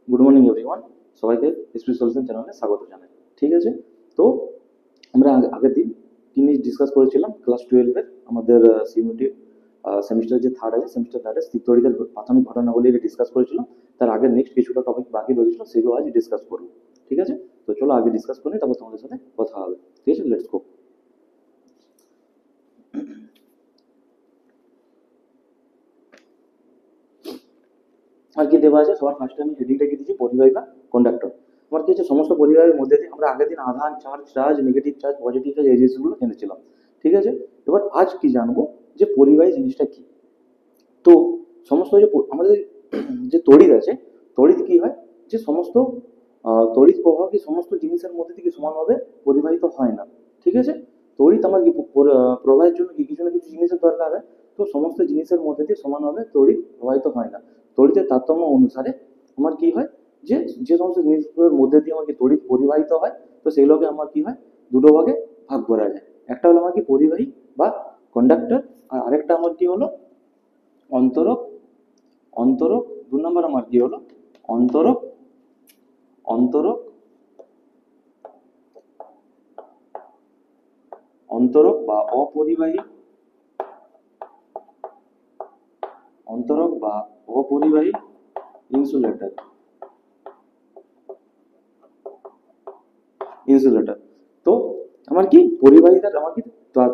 Good morning everyone, সবাইকে SP solution চ্যানেলে স্বাগত জানাই। ঠিক আছে, তো আমরা আগের দিন জিনিস ডিসকাস করেছিলাম ক্লাস 12-এর আমাদের সিউনিটি সেমিস্টার যে থার্ড আছে, সেমিস্টার থার্ডের স্থিতরিতের প্রাথমিক ঘটনাগুলি ডিসকাস করেছিলাম। তার আগে নেক্সট কিছুটা টপিক বাকি রয়েছিল, সেগুলো আজ ডিসকাস করবো। ঠিক আছে, তো চলো আগে ডিসকাস করি, তারপর তোমাদের সাথে কথা হবে। ঠিক আছে, লেটস গো। আর কি দেওয়া আছে সবার ফার্স্টে আমি হেডিংটা কি দিচ্ছি, পরিবাহী বা কন্ডাক্টর। আমার কি হচ্ছে, সমস্ত পরিবাহের মধ্যে দিয়ে আমরা আগের দিন আধান, charge, charge, negative charge, positive charge, এই জিনিসগুলো জেনেছিলাম। ঠিক আছে, এবার আজ কি জানবো যে পরিবাহী জিনিসটা কি। তো সমস্ত যে আমাদের যে তড়িৎ আছে, তড়িৎ কি হয় যে সমস্ত তড়িৎ প্রবাহ কি সমস্ত জিনিসের মধ্যে থেকে সমানভাবে পরিবাহিত হয় না। ঠিক আছে, তড়িৎ আমার কি প্রবাহের জন্য কি কিছু না কিছু জিনিসের দরকার হয়। তো সমস্ত জিনিসের মধ্যে দিয়ে সমানভাবে তড়িৎ প্রবাহিত হয় না। তড়িতের তারতম্য অনুসারে আমার কি হয় যে যে সমস্ত জিনিসগুলোর মধ্যে দিয়ে আমার কি তড়িৎ পরিবাহিত হয়, তো সেগুলোকে আমার কি হয় দুটো ভাগে ভাগ করা যায়। একটা হলো আমার কি পরিবাহী বা কন্ডাক্টর, আর আরেকটা আমার কি হলো অন্তরক। অন্তরক 2 নম্বর আমার কি হলো অন্তরক। অন্তরক অন্তরক বা অপরিবাহী। অন্তরক বা অপরিবাহী ইনসুলেটর। ইনসুলেটর তো আমার কি পরিবাহিতার আমার কি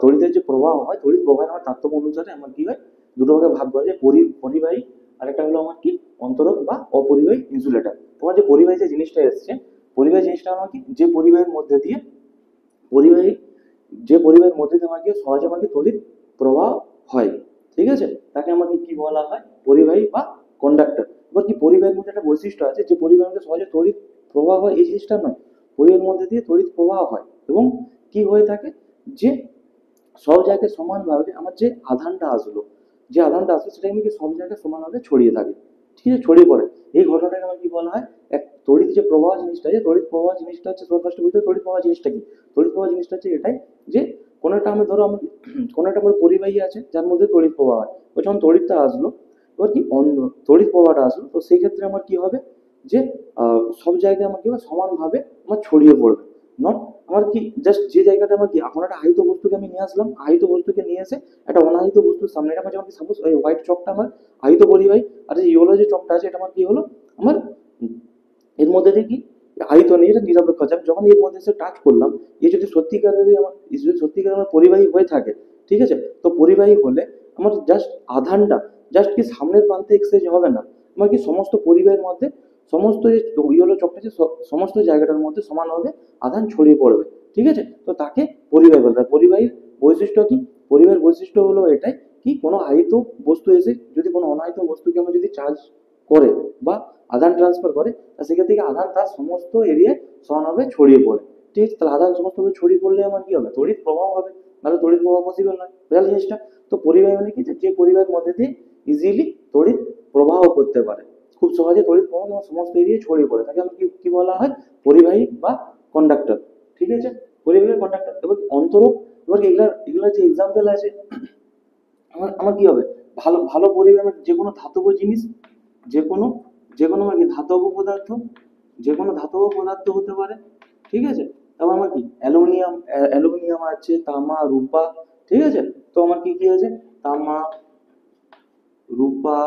তড়িতের যে প্রবাহ হয়, তড়িৎ প্রবাহের আমার তারতম্য অনুসারে আমার কি হয় দুটো ভাগে ভাগ করা যায়, পরিবাহী আর একটা হলো আমার কি অন্তরক বা অপরিবাহী ইনসুলেটর। তোমার যে পরিবাহী যে জিনিসটা এসছে, পরিবাহী জিনিসটা আমার কি যে পরিবাহের মধ্যে দিয়ে পরিবাহী যে পরিবাহের মধ্যে দিয়ে আমার কি সহজে আমার কি তড়িৎ প্রবাহ হয়। ঠিক আছে, তাকে আমাকে কি বলা হয় পরিবাহী বা কন্ডাক্টর। এবার কি পরিবাহের মধ্যে একটা বৈশিষ্ট্য আছে, যে পরিবাহের মধ্যে সহজে তড়িৎ প্রবাহ হয় এই জিনিসটা নয়, পরিবাহের মধ্যে দিয়ে তড়িৎ প্রবাহ হয় এবং কি হয়ে থাকে যে সব জায়গায় সমানভাবে আমার যে আধানটা আসলো, যে আধানটা আসলো সেটা কিন্তু সব জায়গায় সমানভাবে ছড়িয়ে থাকে। ঠিক আছে, ছড়িয়ে পড়ে। এই ঘটনাটাকে আমার কি বলা হয় এক তড়িৎ যে প্রবাহ জিনিসটা আছে, তড়িৎ প্রবাহ জিনিসটা হচ্ছে সবার ফার্স্টে বুঝতে হবে তড়িৎ প্রবাহ জিনিসটা কি। তড়িৎ প্রবাহ জিনিসটা হচ্ছে এটাই যে কোনো একটা আমি ধরো আমার কোনো একটা আমার পরিবাহী আছে যার মধ্যে তড়িৎ প্রবাহ হয়, ওই যখন তড়িৎটা আসলো, এবার কি অন্য তড়িৎ প্রবাহটা আসলো, তো সেই ক্ষেত্রে আমার কি হবে যে সব জায়গায় আমার কি হবে সমানভাবে আমার ছড়িয়ে পড়বে। নট আমার কি জাস্ট যে জায়গাটা আমার কি এখন একটা আহিত বস্তুকে আমি নিয়ে আসলাম, আহিত বস্তুকে নিয়ে এসে একটা অনাহিত বস্তুর সামনে, এটা আমার যেমন সাপোজ এই হোয়াইট চকটা আমার আহিত পরিবাহী, আর এই ইয়েলো যে চকটা আছে এটা আমার কি হলো আমার এর মধ্যে দিয়ে কি আহিত নেই, এটা নিরপেক্ষ আছে। আমি যখন এর মধ্যে এসে টাচ করলাম, এ যদি সত্যিকারেরই আমার যদি সত্যিকারের আমার পরিবাহী হয়ে থাকে, ঠিক আছে, তো পরিবাহী হলে আমার জাস্ট আধানটা জাস্ট কি সামনের প্রান্তে এক্সচেঞ্জ হবে না, আমার কি সমস্ত পরিবাহের মধ্যে সমস্ত যে ইয়েলো চকটা আছে সমস্ত জায়গাটার মধ্যে সমানভাবে আধান ছড়িয়ে পড়বে। ঠিক আছে, তো তাকে পরিবাহী বলতে হয়। পরিবাহীর বৈশিষ্ট্য কি, পরিবাহীর বৈশিষ্ট্য হলো এটাই কি কোনো আহিত বস্তু এসে যদি কোনো অনাহিত বস্তুকে আমরা যদি চার্জ করে বা আদান ট্রান্সফার করে, তা সেক্ষেত্রে থেকে আধান তার সমস্ত এরিয়ায় সমানভাবে ছড়িয়ে পড়ে। ঠিক আছে, তাহলে আধান সমস্তভাবে ছড়িয়ে পড়লে আমার কি হবে তড়িৎ প্রবাহ হবে, নাহলে তড়িৎ প্রবাহ পসিবল নয়। বোঝাল জিনিসটা? তো পরিবাহী মানে কি যে পরিবাহের মধ্যে দিয়ে ইজিলি তড়িৎ প্রবাহ করতে পারে, খুব সহজে তড়িৎ প্রবাহ সমস্ত এরিয়ায় ছড়িয়ে পড়ে, তাকে আমরা কি কি বলা হয় পরিবাহী বা কন্ডাক্টর। ঠিক আছে, পরিবাহী কন্ডাক্টর। এবার অন্তরক, এবার এগুলার যে এক্সাম্পল আছে আমার আমার কি হবে ভালো ভালো পরিবাহী যে কোনো ধাতব জিনিস, যে কোনো যে কোনো আমার কি ধাতব পদার্থ, যে কোনো ধাতব পদার্থ হতে পারে। ঠিক আছে, তারপর আমার কি অ্যালুমিনিয়াম, অ্যালুমিনিয়াম আছে, তামা, রূপা। ঠিক আছে, তো আমার কি কি আছে তামা, রূপা,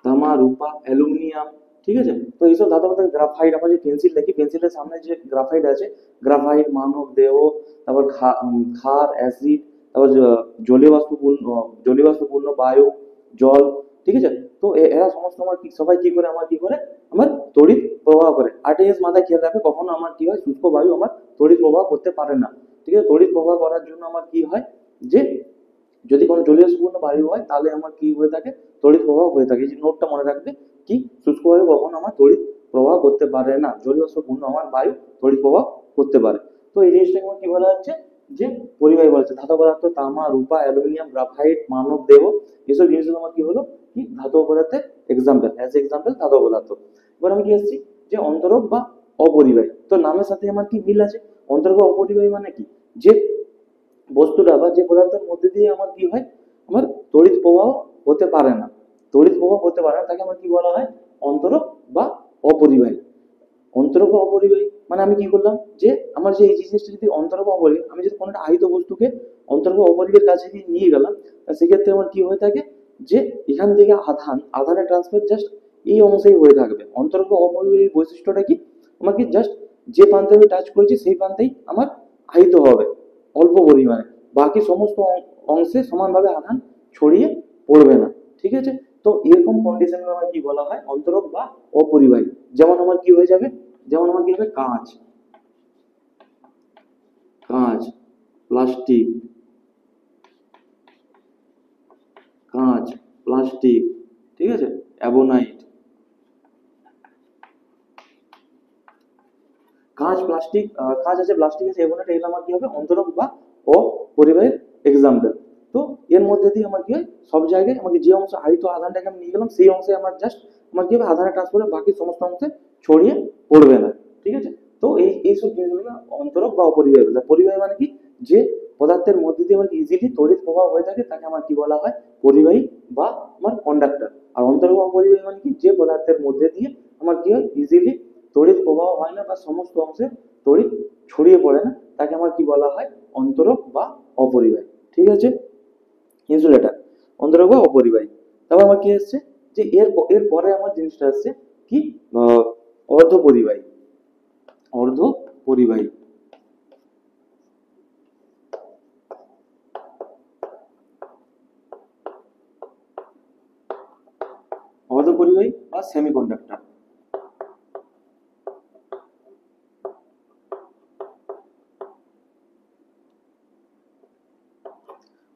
তামা, রূপা, অ্যালুমিনিয়াম। ঠিক আছে, তো এইসব ধাতব পদার্থ, গ্রাফাইট, আমরা যে পেন্সিল দেখি পেন্সিলের সামনে যে গ্রাফাইট আছে, গ্রাফাইট, মানব দেহ, তারপর ক্ষার, অ্যাসিড, তারপর জলীয় বাষ্পপূর্ণ বায়ু, জল। ঠিক আছে, তো এরা সমস্ত আমার কি সবাই কি করে আমার কি করে আমার তড়িৎ প্রবাহ করে। আর একটা জিনিস মাথায় খেয়াল রাখবে, কখনো আমার কি হয় শুষ্ক বায়ু আমার তড়িৎ প্রবাহ করতে পারে না। ঠিক আছে, তড়িৎ প্রবাহ করার জন্য আমার কি হয় যে যদি কোনো জলীয়পূর্ণ বায়ু হয় তাহলে আমার কি হয়ে থাকে তড়িৎ প্রবাহ হয়ে থাকে। এই যে নোটটা মনে রাখবে কি শুষ্ক বায়ু কখনো আমার তড়িৎ প্রবাহ করতে পারে না, জলীয়পূর্ণ আমার বায়ু তড়িৎ প্রবাহ করতে পারে। তো এই জিনিসটাকে আমার কি বলা হচ্ছে যে পরিবাহী বলা হচ্ছে। ধাতব পদার্থ তামা, রূপা, অ্যালুমিনিয়াম, গ্রাফাইট, মানব দেহ, এসব জিনিসগুলো আমার কি হলো কি ধাতব পদার্থের এক্সাম্পল, অ্যাজ এক্সাম্পল ধাতব পদার্থ। এবার আমি কি আসছি যে অন্তরক বা অপরিবাহী, তো নামের সাথে আমার কি মিল আছে। অন্তরক বা অপরিবাহী মানে কি যে বস্তুটা বা যে পদার্থের মধ্যে দিয়ে আমার কি হয় আমার তড়িৎ প্রবাহ হতে পারে না। তড়িৎ প্রবাহ হতে পারে না তাকে আমার কি বলা হয়, অন্তরক বা অপরিবাহী। অন্তরক বা অপরিবাহী মানে আমি কি করলাম, যে আমার যে এই জিনিসটা যদি অন্তরক বা অপরিবাহী, আমি যদি কোনো একটা আহিত বস্তুকে অন্তরক বা অপরিবাহীর কাছে যদি নিয়ে গেলাম, সেক্ষেত্রে আমার কি হয়ে থাকে, যে এখান থেকে আধানের ট্রান্সফার জাস্ট এই অংশেই হয়ে থাকবে। অন্তরক বা অপরিবাহীর বৈশিষ্ট্যটা কি, আমাকে জাস্ট যে প্রান্তে আমি টাচ করেছি সেই প্রান্তেই আমার আহিত হবে অল্প পরিমাণে, বাকি সমস্ত অংশে সমানভাবে আধান ছড়িয়ে পড়বে না। ঠিক আছে, তো এরকম কন্ডিশনে আমার কি বলা হয়, অন্তরক বা অপরিবাহী। যেমন আমার কি হয়ে যাবে, যেমন আমার কি হবে, কাঁচ, কাঁচ, প্লাস্টিক, কাঁচ, প্লাস্টিক, ঠিক আছে, অ্যাবোনাইট, কাঁচ, প্লাস্টিক, কাঁচ আছে, প্লাস্টিক আছে, অ্যাবোনাইট, এগুলো আমার কি হবে, অন্তরক বা অপরিবাহীর এক্সাম্পল। তো এর মধ্যে দিয়ে আমার কি হয়, সব জায়গায় আমাকে যে অংশ আহিত আধানটাকে আমি নিয়ে গেলাম সেই অংশে আমার জাস্ট আমার কি হবে, আধানের ট্রান্সফার বাকি সমস্ত অংশে ছড়িয়ে পড়বে না। ঠিক আছে, তো এইসব জিনিসগুলো অন্তরক বা অপরিবাহী বলে। পরিবাহী মানে কি, যে পদার্থের মধ্যে দিয়ে আমার ইজিলি তড়িৎ প্রবাহ হয়ে থাকে তাকে আমার কি বলা হয়, পরিবাহী বা আমার কন্ডাক্টর। আর অন্তরক বা অপরিবাহী মানে কি, যে পদার্থের মধ্যে দিয়ে আমার কি হয়, ইজিলি তড়িৎ প্রবাহ হয় না বা সমস্ত অংশে তড়িৎ ছড়িয়ে পড়ে না, তাকে আমার কি বলা হয়, অন্তরক বা অপরিবাহী। ঠিক আছে, ইনসুলেটর, অন্তরক বা অপরিবাহী। তারপর আমার কি আসছে, যে এর পরে আমার জিনিসটা আসছে কি, অর্ধ পরিবাহী। অর্ধ পরিবাহী, অর্ধ পরিবাহী বা সেমিকন্ডাক্টর।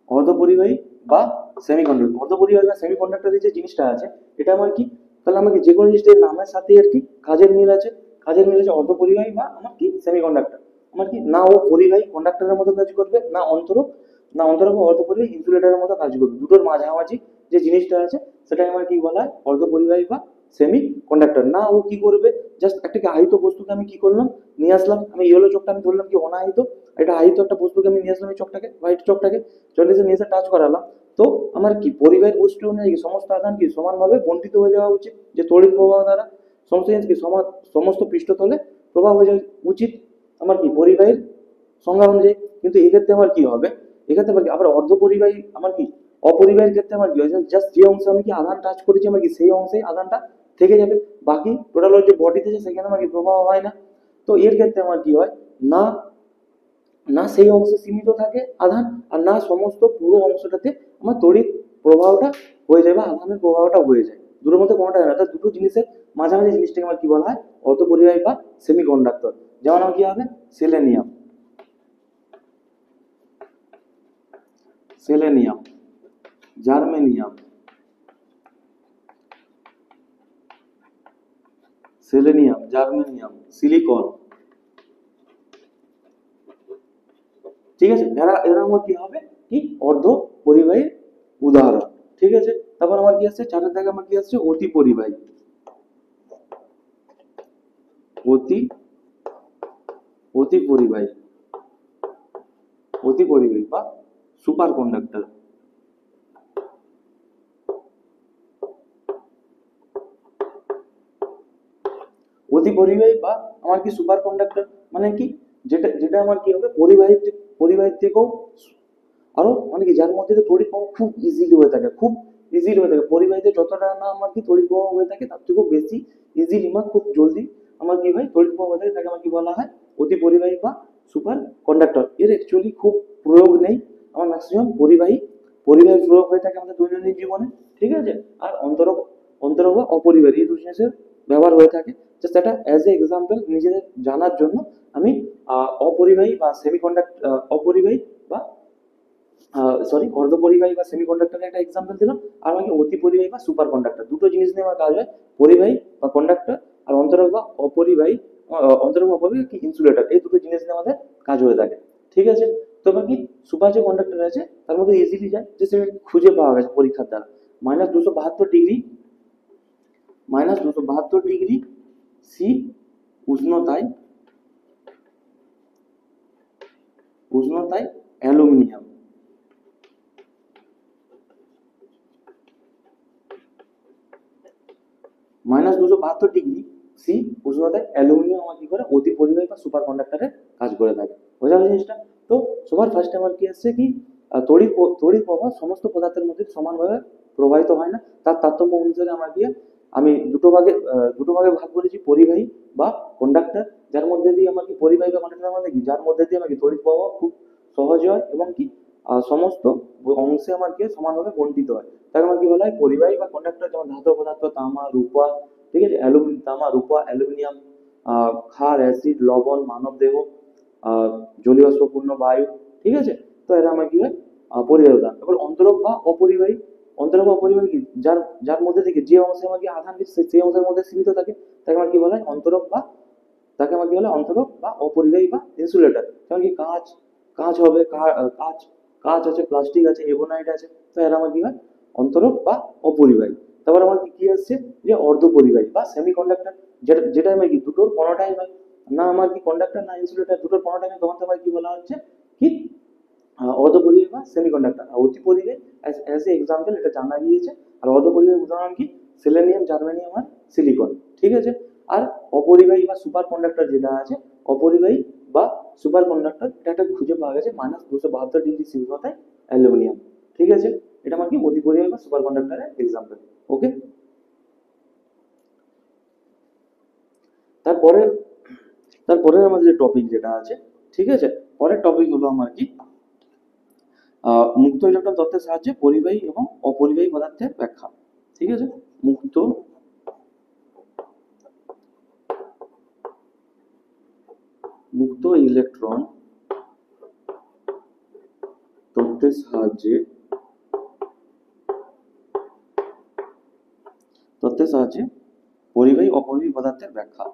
অর্ধপরিবাহী বা সেমিকন্ডাক্টর, অর্ধপরিবাহী বা সেমিকন্ডাক্টরের যে জিনিসটা আছে, এটা আমার কি, তাহলে আমাকে যে কোনো জিনিসটার নামের সাথে আর কি কাজের মিল আছে, কাজের মিল আছে। অর্ধপরিবাহী বা আমার কি সেমিকন্ডাক্টর, আমার কি না ও পরিবাহী কন্ডাক্টরের মতো কাজ করবে, না অন্তরক, না অন্তরক বা অর্ধপরিবাহী ইনসুলেটরের মতো কাজ করবে। দুটোর মাঝামাঝি যে জিনিসটা আছে সেটাই আমার কি বলা হয়, অর্ধপরিবাহী বা সেমি কন্ডাক্টর। না ও কি করবে, জাস্ট একটা আহিত বস্তুকে আমি কি করলাম, নিয়ে আসলাম, আমি ইয়েলো চকটা আমি ধরলাম কি অনাহিত, এটা আহিত একটা বস্তুকে আমি নিয়ে আসলাম, এই চকটাকে, হোয়াইট চকটাকে চল্লিশে নিয়ে এসে টাচ করালাম। তো আমার কি পরিবাহীর গোষ্ঠী অনুযায়ী সমস্ত আধান কি সমানভাবে বন্টিত হয়ে যাওয়া উচিত, যে তড়িৎ প্রবাহ দ্বারা সমস্ত জিনিস কি সমস্ত পৃষ্ঠতলে প্রবাহ হয়ে যাওয়া উচিত আমার কি পরিবাহীর সংজ্ঞা অনুযায়ী। কিন্তু এক্ষেত্রে আমার কি হবে, এক্ষেত্রে আমার কি আবার অর্ধ পরিবাহী আমার কি অপরিবাহীর ক্ষেত্রে আমার কি হয়, জাস্ট যে অংশে আমি কি আধান টাচ করেছি আমার কি সেই অংশেই আধানটা থেকে যাবে, বাকি টোটাল যে বডিতে আছে সেখানে আমার কি প্রবাহ হয় না। তো এর ক্ষেত্রে আমার কি হয়, না না সেই অংশে সীমিত থাকে আধান, আর না সমস্ত পুরো অংশটাতে আমার তড়িৎ প্রবাহটা হয়ে যায় বা আধানের প্রবাহটা হয়ে যায়, দুটোর মধ্যে কোনোটা হয় না। অর্থাৎ দুটো জিনিসের মাঝামাঝি জিনিসটাকে আমার কি বলা হয়, অর্ধপরিবাহী বা সেমি কন্ডাক্টর। যেমন আমার কি হবে, selenium, selenium, germanium, selenium, germanium, silicon. ঠিক আছে, এরা এরা আমার কি হবে, কি অর্ধ পরিবাহীর উদাহরণ। ঠিক আছে, তারপর আমার কি আসছে, চারের দাগে আমার কি আসছে, অতি পরিবাহী, অতি অতি পরিবাহী, অতি পরিবাহী বা সুপার কন্ডাক্টর। অতি পরিবাহী বা আমার কি সুপার কন্ডাক্টর মানে কি, যেটা যেটা আমার কি হবে, পরিবাহীর থেকেও আরো মানে কি, যার মধ্যে তড়িৎ প্রবাহ খুব ইজিলি হয়ে থাকে, খুব ইজিলি হয়ে থাকে। পরিবাহীতে যতটা না আমার কি তড়িৎ প্রবাহ হয়ে থাকে তার থেকেও বেশি ইজিলি বা খুব জলদি আমার কি হয় তড়িৎ প্রবাহ হয়ে থাকে, তাকে আমার কি বলা হয়, অতি পরিবাহী বা সুপার কন্ডাক্টর। এর অ্যাকচুয়ালি খুব প্রয়োগ নেই, আমার ম্যাক্সিমাম পরিবাহী প্রয়োগ হয়ে থাকে আমাদের দৈনন্দিন জীবনে। ঠিক আছে, আর অন্তরক, অন্তরক বা অপরিবাহী এই দুটো জিনিসের ব্যবহার হয়ে থাকে। জাস্ট একটা অ্যাজ এ এক্সাম্পল নিজেদের জানার জন্য আমি অপরিবাহী বা সেমিকন্ডাক্টর, অপরিবাহী বা সরি অর্ধপরিবাহী বা সেমিকন্ডাক্টরের একটা এক্সাম্পল দিলাম। আর আমাকে অতি পরিবাহী বা সুপার কন্ডাক্টর, দুটো জিনিস নিয়ে আমার কাজ হয়, পরিবাহী বা কন্ডাক্টর আর অন্তরক বা অপরিবাহী, অন্তরক বা অপরিবাহী কি ইনসুলেটর, এই দুটো জিনিস নিয়ে আমাদের কাজ হয়ে থাকে। ঠিক আছে, তো বাকি সুপার যে কন্ডাক্টর আছে তার মধ্যে ইজিলি যায়, যে সেটা খুঁজে পাওয়া গেছে পরীক্ষার দ্বারা, -272 ডিগ্রি, -272 ডিগ্রি সি উষ্ণতায়, উষ্ণতায় অ্যালুমিনিয়াম, -272 ডিগ্রি সি উষ্ণতায় অ্যালুমিনিয়াম আমার কি করে অতি পরিবাহী বা সুপার কন্ডাক্টরের কাজ করে থাকে। বোঝা গেল জিনিসটা? তো সবার ফার্স্টে আমার কি আসছে কি তড়িৎ প্রবাহ সমস্ত পদার্থের মধ্যে সমানভাবে প্রবাহিত হয় না, তার তারতম্য অনুসারে আমার কি আমি দুটো ভাগে ভাগ করেছি, পরিবাহী বা কন্ডাক্টর, যার মধ্যে দিয়ে আমার কি পরিবাহী বা কন্ডাক্টরের মধ্যে কি যার মধ্যে দিয়ে আমার কি তড়িৎ প্রবাহ খুব সহজ হয় এবং কি সমস্ত অংশে আমার কি সমানভাবে বন্টিত হয়, তাকে আমার কি বলা হয় পরিবাহী বা কন্ডাক্টর। যেমন ধাতব পদার্থ তামা রূপা, ঠিক আছে, তামা রূপা অ্যালুমিনিয়াম, ক্ষার অ্যাসিড লবণ মানবদেহ, জলীয় বাষ্পপূর্ণ বায়ু, ঠিক আছে। তো এরা আমার কি হয় পরিবাহী উদাহরণ। এবার অন্তরক বা অপরিবাহী। অন্তরক বা অপরিবাহী কি যার যার মধ্যে থেকে যে অংশে আমার কি আধান সেই অংশের মধ্যে সীমিত থাকে, তাকে আমার কি বলা হয় অন্তরক বা তাকে আমার কি বলে অন্তরক বা অপরিবাহী বা ইনসুলেটর। যেমন কি কাঁচ, কাঁচ হবে কাঁচ, কাঁচ আছে, প্লাস্টিক আছে, এবোনাইট আছে। তো এরা আমার কি হয় অন্তরক বা অপরিবাহী। তারপর আমার কি আসছে যে অর্ধপরিবাহী বা সেমি কন্ডাক্টর, যেটা আমার কি দুটোর কোনোটাই নয়, না আমার কি কন্ডাক্টর না ইনসুলেটর, দুটোর কোনোটাই নয়, তখন তোমার কি বলা হচ্ছে কি অর্ধপরিবাহী বা সেমি কন্ডাক্টর। অতি পরিবাহী অ্যাজ এ এক্সাম্পল এটা জানা গিয়েছে। আর অর্ধপরিবাহী উদাহরণ কি সেলেনিয়াম জার্মেনিয়াম আর সিলিকন, ঠিক আছে। আর অপরিবাহী বা সুপার কন্ডাক্টর যেটা আছে, অপরিবাহী বা সুপার কন্ডাক্টর এটা একটা খুঁজে পাওয়া গেছে -272 ডিগ্রি সি উষ্ণতায় অ্যালুমিনিয়াম, ঠিক আছে। এটা আমার কি অতি পরিবাহী বা সুপার কন্ডাক্টরের এক্সাম্পল। ওকে, তারপরে তারপরে আমাদের যে টপিক যেটা আছে, ঠিক আছে, পরের টপিক হলো আমার কি মুক্ত ইলেকট্রন তত্ত্বের সাহায্যে পরিবাহী এবং অপরিবাহী পদার্থের ব্যাখ্যা, ঠিক আছে। মুক্ত মুক্ত ইলেকট্রন তত্ত্বের সাহায্যে পরিবাহী অপরিবাহী পদার্থের ব্যাখ্যা।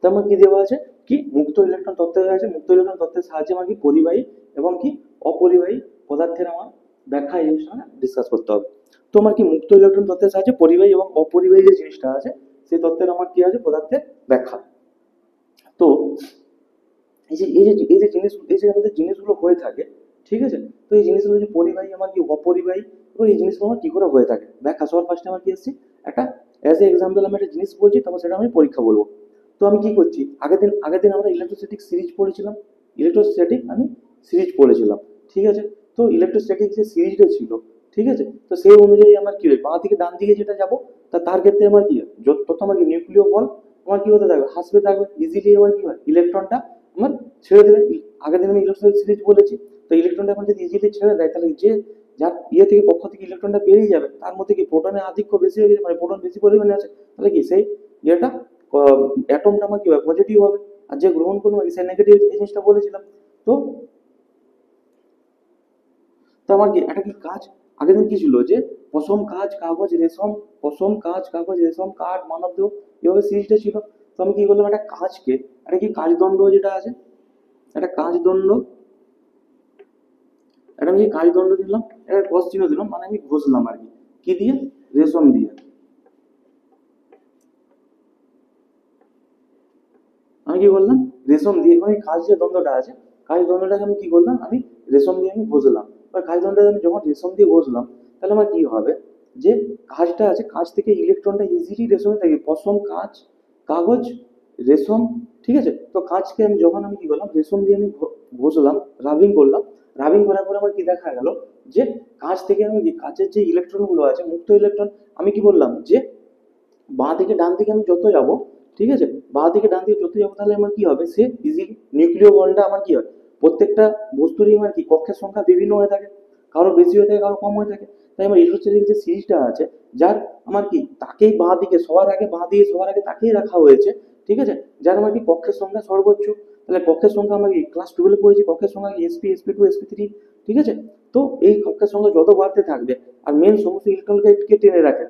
তেমন কি দেওয়া আছে কি মুক্ত ইলেকট্রন তত্ত্ব দেওয়া আছে, মুক্ত ইলেকট্রন তত্ত্বের সাহায্যে আমার কি পরিবাহী এবং কি অপরিবাহী পদার্থের আমার ব্যাখ্যা এই জিনিসটা ডিসকাস করতে হবে। তো আমার কি মুক্ত ইলেকট্রন তত্ত্বের সাহায্যে পরিবাহী এবং অপরিবাহী যে জিনিসটা আছে সেই তত্ত্বের আমার কি আছে পদার্থের ব্যাখ্যা। তো এই যে আমাদের জিনিসগুলো হয়ে থাকে, ঠিক আছে। তো এই জিনিসগুলো যে পরিবাহী আমার কি অপরিবাহী, এবং এই জিনিসগুলো আমার কি করে হয়ে থাকে ব্যাখ্যা। সবার ফার্স্টে আমার কি আসছে একটা অ্যাজ এ এক্সাম্পল আমি একটা জিনিস বলছি, তারপর সেটা আমি পরীক্ষা বলবো। তো আমি কি করছি আগের দিন আমরা ইলেকট্রোস্ট্যাটিক সিরিজ পড়েছিলাম, ঠিক আছে। তো ইলেকট্রোস্ট্যাটিক যে সিরিজটা ছিল, ঠিক আছে, তো সেই অনুযায়ী আমার কি হয় বাঁ থেকে ডান দিকে যেটা যাবো তার ক্ষেত্রে আমার কি হয় তত আমার কি নিউক্লিয় বল আমার কি হতে থাকবে হাসতে থাকবে, ইজিলি আমার কি হয় ইলেকট্রনটা আমার ছেড়ে দেবে। আগের দিন আমি ইলেকট্রন সিরিজ বলেছি, তো ইলেকট্রনটা এখন যদি ইজিলি ছেড়ে দেয় তাহলে যে যার থেকে কক্ষ থেকে ইলেকট্রনটা বেরিয়ে যাবে তার মধ্যে কি প্রোটনের আধিক্য বেশি হয়ে গেছে, মানে প্রোটন বেশি পরিমাণে আছে, তাহলে কি সেই ইয়েটা অ্যাটমটা আমার কি হবে পজিটিভ হবে, আর যে গ্রহণ করবে সে নেগেটিভ, এই জিনিসটা বলেছিলাম। তো তো আমার কি একটা কি কাজ আগের দিন কি ছিল যে পশম কাঁচ কাগজ রেশম, পশম কাঁচ কাগজ রেশম কাঠ মানবদেহ, এভাবে সিরিজটা ছিল। তো আমি কি করলাম একটা কাঁচকে একটা কি কাজদণ্ড যেটা আছে একটা কাজদণ্ড একটা আমি কাজদণ্ড দিলাম, একটা ক্রস চিহ্ন দিলাম, মানে আমি ঘষলাম আর কি কি দিয়ে রেশম দিয়ে। আমি কি বললাম রেশম দিয়ে, এবং এই কাজ যে দ্বন্দ্বটা আছে কাজ দ্বন্দ্বটাকে আমি কি করলাম আমি রেশম দিয়ে আমি ঘষলাম। এবার কাজ দ্বন্দ্বটা আমি যখন রেশম দিয়ে ঘষলাম তাহলে আমার কি হবে যে কাজটা আছে কাজ থেকে ইলেকট্রনটা ইজিলি রেশমে থাকে, পশম কাঁচ কাগজ রেশম, ঠিক আছে। তো কাঁচকে আমি যখন আমি কি করলাম রেশম দিয়ে আমি ঘষলাম, রাবিং করলাম, রাবিং করার পরে আমার কি দেখা গেল যে কাঁচ থেকে আমি কাঁচের যে ইলেকট্রন গুলো আছে মুক্ত ইলেকট্রন আমি কি বললাম যে বাঁ থেকে ডান দিকে আমি যত যাব, ঠিক আছে, বাঁ থেকে ডান দিকে যত যাবো তাহলে আমার কি হবে সে ইজিলি নিউক্লিয় বলটা আমার কি হয় প্রত্যেকটা বস্তুরই আমার কি কক্ষের সংখ্যা বিভিন্ন হয়ে থাকে, কারো বেশি হয়ে থাকে কারো কম হয়ে থাকে। তাই আমার ইলেকট্রোস্ট্যাটিক যে সিরিজটা আছে যার আমার কি তাকেই বাঁ দিকে সবার আগে তাকেই রাখা হয়েছে, ঠিক আছে, যার আমার কি কক্ষের সংখ্যা সর্বোচ্চ। তাহলে কক্ষের সংখ্যা আমরা কি ক্লাস 12 পড়েছি কক্ষের সংখ্যা sp2 sp3, ঠিক আছে। তো এই কক্ষের সংখ্যা যত বাড়তে থাকবে আর মেন সমস্ত ইলেকট্রনকে টেনে রাখে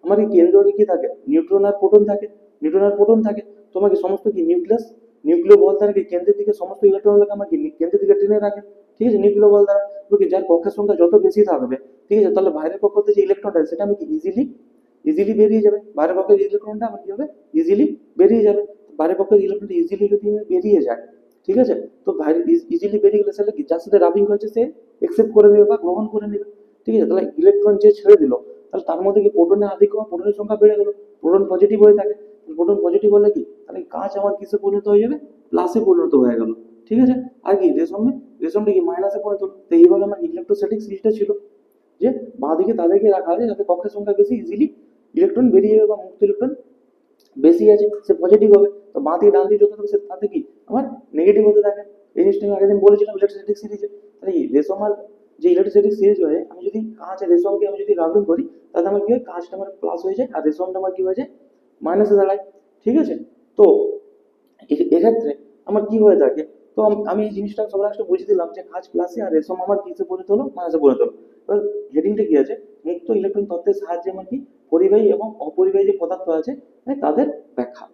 আমার কি কেন্দ্রে কি থাকে নিউট্রন আর প্রোটন থাকে, তোমাকে সমস্ত কি নিউক্লিয় বল দ্বারা কি কেন্দ্রের দিকে সমস্ত ইলেকট্রনগুলোকে আমার কি কেন্দ্রের দিকে টেনে রাখে, ঠিক আছে, নিউক্লিয় বল দ্বারা। যার কক্ষের সংখ্যা যত বেশি থাকবে, ঠিক আছে, তাহলে বাইরের কক্ষতে যে ইলেকট্রনটা সেটা আমি কি ইজিলি বেরিয়ে যাবে, বাইরের কক্ষের ইলেকট্রনটা আমার কি হবে, ইজিলি বেরিয়ে যাবে। বাইরের কক্ষের ইলেকট্রনটা ইজিলি যদি বেরিয়ে যায়, ঠিক আছে, তো বাইরে ইজিলি বেরিয়ে গেলে সেটা কি যার সাথে রাবিং হয়েছে সে একসেপ্ট করে নেবে বা গ্রহণ করে নেবে, ঠিক আছে। তাহলে ইলেকট্রন যে ছেড়ে দিল, তাহলে তার মধ্যে কি প্রোটনের আধিক্য বা প্রোটনের সংখ্যা বেড়ে গেল, প্রোটন পজিটিভ হয়ে থাকে। প্রোটন পজিটিভ হলে কি, তাহলে কাঁচ আমার কিসে পরিণত হয়ে যাবে, প্লাসে পরিণত হয়ে গেল, ঠিক আছে। আর কি রেশমটা কি মাইনাসে পরিণত হলো। তো এইভাবে আমার ইলেকট্রোস্ট্যাটিক সিরিজটা ছিল যে বাঁ দিকে তাদেরকে রাখা আছে যাতে কক্ষের সংখ্যা বেশি, ইজিলি ইলেকট্রন বেরিয়ে যাবে বা মুক্ত ইলেকট্রন বেশি আছে, সে পজিটিভ হবে। তো বাঁ দিকে ডান দিকে যত হবে সে তাতে কি আমার নেগেটিভ হতে থাকে। এই জিনিসটা আমি আগের দিন বলেছিলাম ইলেকট্রোস্ট্যাটিক সিরিজে। তাহলে এই রেশম আর যে ইলেকট্রোস্ট্যাটিক সিরিজ হয়, আমি যদি কাঁচ আর রেশমকে আমি যদি রাবিং করি, তাহলে আমার কি হয়, কাঁচটা আমার প্লাস হয়ে যায় আর রেশমটা আমার কি হয়ে যায়, মাইনাসে দাঁড়ায়, ঠিক আছে। তো এক্ষেত্রে আমার কি হয়ে থাকে, তো আমি এই জিনিসটা সবার আগে বুঝে দিলাম যে কাঁচ প্লাসে আর রেশম আমার কিসে পরিণত হলো, মাইনাসে পরিণত হলো। এবার হেডিংটা কি আছে, মুক্ত ইলেকট্রন তত্ত্বের সাহায্যে আমার কি পরিবাহী এবং অপরিবাহী যে পদার্থ আছে তাদের ব্যাখ্যা,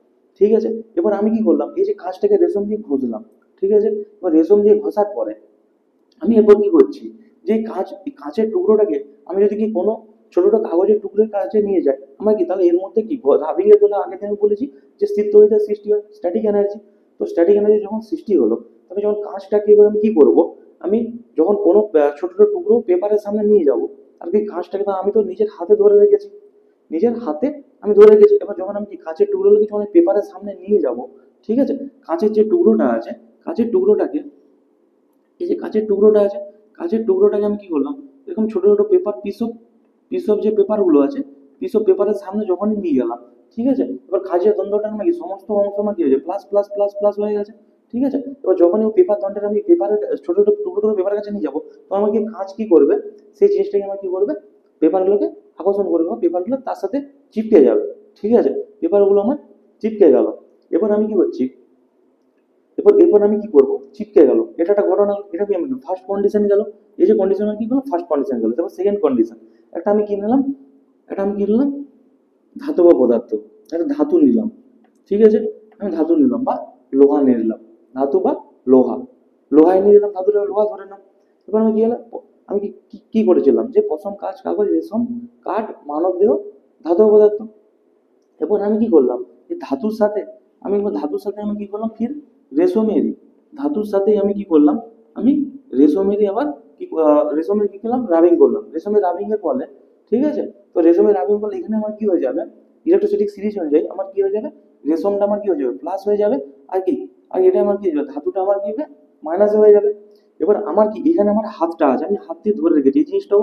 ঠিক আছে। এবার আমি কি করলাম, এই যে কাঁচটাকে রেশম দিয়ে ঘষলাম, ঠিক আছে। এবার রেশম দিয়ে ঘষার পরে আমি এরপর কি করছি, যে কাঁচের টুকরোটাকে আমি যদি কি কোনো ছোট ছোট কাগজের টুকরোর কাছে নিয়ে যাই, আমার কি তাহলে এর মধ্যে কি রাবিং এর বলে আগে আমি বলেছি যে স্থির তড়িতের সৃষ্টি হয়, স্ট্যাটিক এনার্জি। তো স্ট্যাটিক এনার্জি যখন সৃষ্টি হলো, তবে যখন কাঁচটাকে এবার আমি কি করব, আমি যখন কোনো ছোট ছোট টুকরো পেপারের সামনে নিয়ে যাব, আর কি কাঁচটাকে তো আমি তো নিজের হাতে ধরে রেখেছি, নিজের হাতে আমি ধরে রেখেছি। এবার যখন আমি কি কাঁচের টুকরোগুলোকে যখন পেপারের সামনে নিয়ে যাব, ঠিক আছে, কাঁচের যে টুকরোটা আছে, কাঁচের টুকরোটাকে, এই যে কাঁচের টুকরোটা আছে, কাঁচের টুকরোটাকে আমি কি করলাম, এরকম ছোট ছোট পেপার পিস অফ যে পেপারগুলো আছে, পিস অফ পেপারের সামনে যখনই নিয়ে গেলাম, ঠিক আছে। এবার কাঁচের দ্বন্দ্বটা নাকি সমস্ত অংশ আমার কি হয়েছে, প্লাস প্লাস প্লাস প্লাস হয়ে গেছে, ঠিক আছে। এবার যখনই পেপার দণ্ডটা আমি পেপারের ছোট ছোট টুকরো টুকরো পেপারের কাছে নিয়ে যাবো, তো আমাকে কাঁচ কি করবে, সেই জিনিসটাকে আমার কি করবে, পেপারগুলোকে আকর্ষণ করবে বা পেপারগুলো তার সাথে চিপকে যাবে, ঠিক আছে। পেপারগুলো আমার চিপকে গেল। এবার আমি কি করছি, এরপর আমি কি করবো, চিপকে গেল, এটা একটা ঘটনা। এটা কি আমি ফার্স্ট কন্ডিশন গেল, এই যে কন্ডিশন কি গেল, ফার্স্ট কন্ডিশন গেল। তারপর সেকেন্ড কন্ডিশন, একটা আমি কি নিলাম, একটা আমি কি নিলাম, ধাতু বা পদার্থ, একটা ধাতু নিলাম, ঠিক আছে। আমি ধাতু নিলাম বা লোহা নিয়ে নিলাম, ধাতু বা লোহা, লোহায় নিয়ে নিলাম, ধাতুটা লোহা ধরে নাম। এবার আমি কি হলাম, আমি কি করেছিলাম, যে পশম, কাঁচ, কাগজ, রেশম, কাঠ, মানব দেহ, ধাতু বা পদার্থ। এরপর আমি কি করলাম, এই ধাতুর সাথে ধাতুর সাথে আমি কি করলাম, ফির রেশমেরই ধাতুর সাথে আমি কি করলাম, আমি রেশমেরই আবার কি রেশমের কি করলাম, রাবিং করলাম। রেশমের রাবিং এর ফলে, ঠিক আছে, তো রেশমের রাবিং করলে এখানে আমার কি হয়ে যাবে, ইলেকট্রোস্ট্যাটিক সিরিজ অনুযায়ী আমার কি হয়ে যাবে, রেশমটা আমার কি হয়ে যাবে, প্লাস হয়ে যাবে, আর কি, আর এটা আমার কি হয়ে যাবে, ধাতুটা আমার কি হবে, মাইনাস হয়ে যাবে। এবার আমার কি এখানে আমার হাতটা আছে, আমি হাত দিয়ে ধরে রেখেছি, এই জিনিসটাও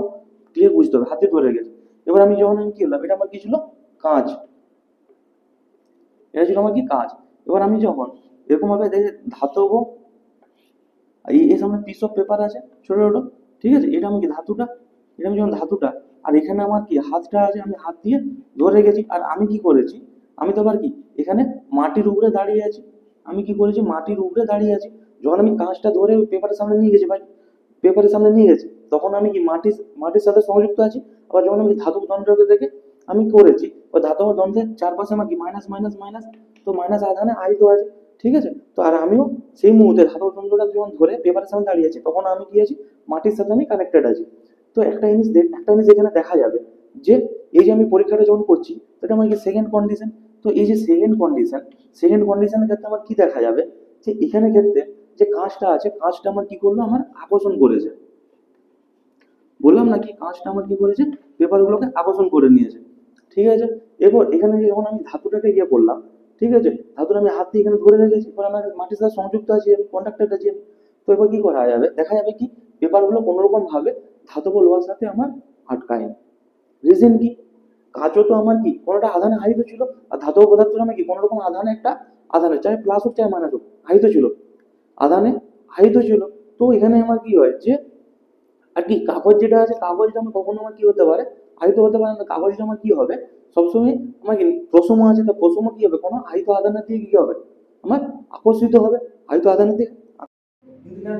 ক্লিয়ার বুঝতে হবে, হাত দিয়ে ধরে রেখেছি। এবার আমি যখন আমি কি হলাম, এটা আমার কি ছিল, কাঁচ, এটা ছিল আমার কি কাজ। এবার আমি যখন এরকম ভাবে দেখে ধাতব, এই সামনে পিস অফ পেপার আছে ছোট ছোট, ঠিক আছে, এটা আমি কি ধাতুটা, এটা আমি যখন ধাতুটা, আর এখানে আমার কি হাতটা আছে, আমি হাত দিয়ে ধরে রেখেছি। আর আমি কি করেছি, আমি তো আবার কি এখানে মাটির উপরে দাঁড়িয়ে আছি, আমি কি করেছি, মাটির উপরে দাঁড়িয়ে আছি। যখন আমি কাঁচটা ধরে পেপারের সামনে নিয়ে গেছি ভাই, পেপারের সামনে নিয়ে গেছি, তখন আমি কি মাটির সাথে সংযুক্ত আছি। আবার যখন আমি ধাতব দণ্ডকে দেখে আমি করেছি, ওই ধাতব দ্বন্দ্বের চারপাশে আমার কি মাইনাস মাইনাস মাইনাস, তো মাইনাস আধানে আহিত আছে, ঠিক আছে। তো আর আমিও সেই মুহূর্তে ধাতব দ্বন্দ্বটা যখন ধরে পেপারের সামনে দাঁড়িয়ে আছি, তখন আমি কি আছি, মাটির সাথে আমি কানেক্টেড আছি। তো একটা জিনিস এখানে দেখা যাবে, যে এই যে আমি পরীক্ষাটা যখন করছি, তো এটা আমার কি সেকেন্ড কন্ডিশন। তো এই যে সেকেন্ড কন্ডিশনের ক্ষেত্রে আমার কি দেখা যাবে, যে এখানে ক্ষেত্রে যে কাঁচটা আছে, কাঁচটা আমার কি করলো, আমার আকর্ষণ করেছে, বললাম নাকি কাঁচটা আমার কি করেছে, পেপারগুলোকে আকর্ষণ করে নিয়েছে, ঠিক আছে। এরপর এখানে যখন আমি ধাতুটাকে ইয়ে করলাম, ঠিক আছে, ধাতুটা আমি হাত দিয়ে এখানে ধরে রেখেছি, এবার আমার মাটির সাথে সংযুক্ত আছি, আমি কন্ট্যাক্টেড আছি আমি। তো এবার কি করা যাবে, দেখা যাবে কি পেপারগুলো কোনোরকম ভাবে ধাতব লোহার সাথে আমার আটকায় না। রিজন কি, কাঁচও তো আমার কি কোনোটা আধানে আহিত ছিল, আর ধাতব পদার্থ আমার কি কোনোরকম আধানে একটা আধানে, চাই প্লাস হোক চাই মাইনাস হোক, আহিত ছিল, আধানে আহিত ছিল। তো এখানে আমার কি হয়, যে আর কি কাগজ যেটা আছে, কাগজটা আমার কখনো আমার কি হতে পারে, আহিত হতে পারে না। কাগজটা আমার কি হবে, সবসময় আমার কি প্রসম আছে, তো প্রসম কি হবে, কোনো আহিত আধানের দিকে কি হবে, আমার আকর্ষিত হবে, আহিত আধানের দিকে। কিন্তু এখানে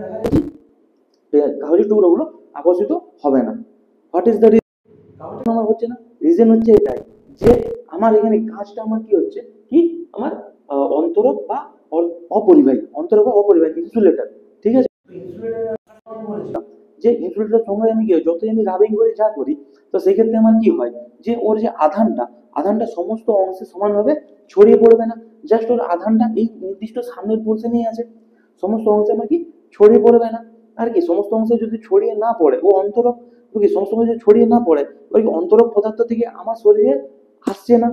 দেখা যাচ্ছে কাগজের টুকরোগুলো আকর্ষিত হবে না। হোয়াট ইজ দ্য রিজন, কাগজটা আমার হচ্ছে না, রিজন হচ্ছে এটাই, যে আমার এখানে কাজটা আমার কি হচ্ছে, কি আমার অন্তরক বা অপরিবাহী, অন্তরক বা অপরিবাহী ইনসুলেটর। ঠিক আছে, যে ইনসুলেটরের সঙ্গে আমি কি যতই আমি রাবিং করি যা করি, তো সেই ক্ষেত্রে আমার কি হয় যে ওর যে আধানটা, আধানটা সমস্ত অংশে সমানভাবে ছড়িয়ে পড়বে না। জাস্ট ওর আধানটা এই নির্দিষ্ট সামনের পোর্শনেই আছে, সমস্ত অংশে আমার কি ছড়িয়ে পড়বে না। আর কি সমস্ত অংশে যদি ছড়িয়ে না পড়ে ও অন্তরক, কি সমস্ত অংশে ছড়িয়ে না পড়ে ওই অন্তরক পদার্থ থেকে আমার শরীরে আসছে না,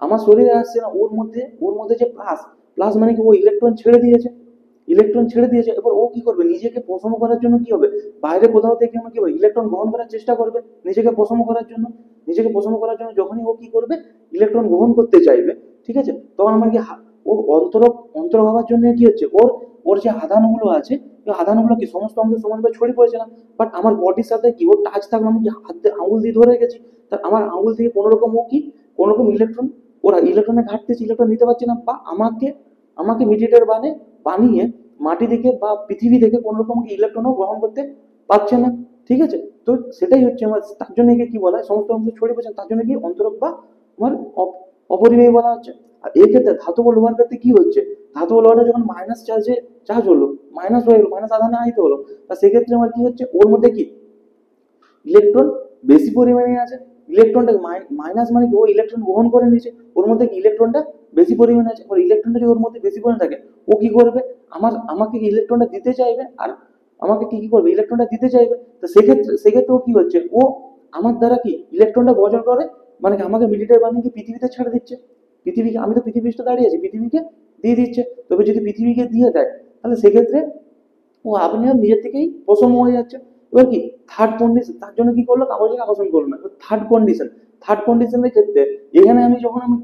আমার শরীরে আসছে না। ওর মধ্যে যে প্লাস, প্লাস মানে কি ও ইলেকট্রন ছেড়ে দিয়েছে, ইলেকট্রন ছেড়ে দিয়েছে। এবার ও কি করবে, নিজেকে প্রশম করার জন্য কি হবে, বাইরে কোথাও থেকে আমার কি হবে ইলেকট্রন গ্রহণ করার চেষ্টা করবে নিজেকে প্রশম করার জন্য। নিজেকে প্রশম করার জন্য যখনই ও কি করবে ইলেকট্রন গ্রহণ করতে চাইবে, ঠিক আছে, তখন আমার কি ও অন্তর হওয়ার জন্য কি হচ্ছে, ওর ওর যে আধানগুলো আছে, এই আধানগুলো কি সমস্ত অংশে সমানভাবে ছড়িয়ে পড়েছে না। বাট আমার বডির সাথে কি ওর টাচ থাকলো, আমি কি হাত দিয়ে আঙুল দিয়ে ধরে রেখেছি, তা আমার আঙুল থেকে কোনো রকম ও কি কোনো রকম ইলেকট্রন, ওরা ইলেকট্রনের ঘাটতি ইলেকট্রন নিতে পারছে না, বা আমাকে আমাকে মিডিয়েটর বানিয়ে মাটি থেকে বা পৃথিবী থেকে কোনো রকম ইলেকট্রনও গ্রহণ করতে পারছে না। ঠিক আছে, তো সেটাই হচ্ছে আমার, তার জন্য একে কি বলা হয়, সমস্ত অংশ ছড়িয়ে পড়ছে, তার জন্য কি অন্তরক বা আমার অপরিবাহী বলা হচ্ছে। আর এই ক্ষেত্রে ধাতব লোহার ক্ষেত্রে কি হচ্ছে, ধাতব লোহাটা যখন মাইনাস চার্জ হলো, মাইনাস হয়ে গেলো, মাইনাস আধানে আহিত হলো, তা সেক্ষেত্রে আমার কি হচ্ছে, ওর মধ্যে কি ইলেকট্রন বেশি পরিমাণে আছে। ইলেকট্রনটা মাইনাস মানে কি ও ইলেকট্রন গ্রহণ করে নিয়েছে, ওর মধ্যে কি ইলেকট্রনটা বেশি পরিমাণে আছে। আর ইলেকট্রনটা যদি ওর মধ্যে বেশি পরিমাণে থাকে, ও কি করবে, আমাকে ইলেকট্রনটা দিতে চাইবে, আর আমাকে কি কি করবে ইলেকট্রনটা দিতে চাইবে। তো সেক্ষেত্রে ও কি হচ্ছে, ও আমার দ্বারা কি ইলেকট্রনটা বর্জন করে, মানে কি আমাকে মিলিটারি বানিয়ে কি পৃথিবীতে ছেড়ে দিচ্ছে। পৃথিবীকে, আমি তো পৃথিবী পৃষ্ঠে দাঁড়িয়ে আছি, পৃথিবীকে দিয়ে দিচ্ছে। তবে যদি পৃথিবীকে দিয়ে দেয়, তাহলে সেক্ষেত্রে ও আপনি নিজের থেকেই প্রসম হয়ে যাচ্ছে। এবার কি থার্ড কন্ডিশন, তার জন্য কি করলো, কাগজকে আকর্ষণ করলো না। থার্ড কন্ডিশনের ক্ষেত্রে এখানে আমি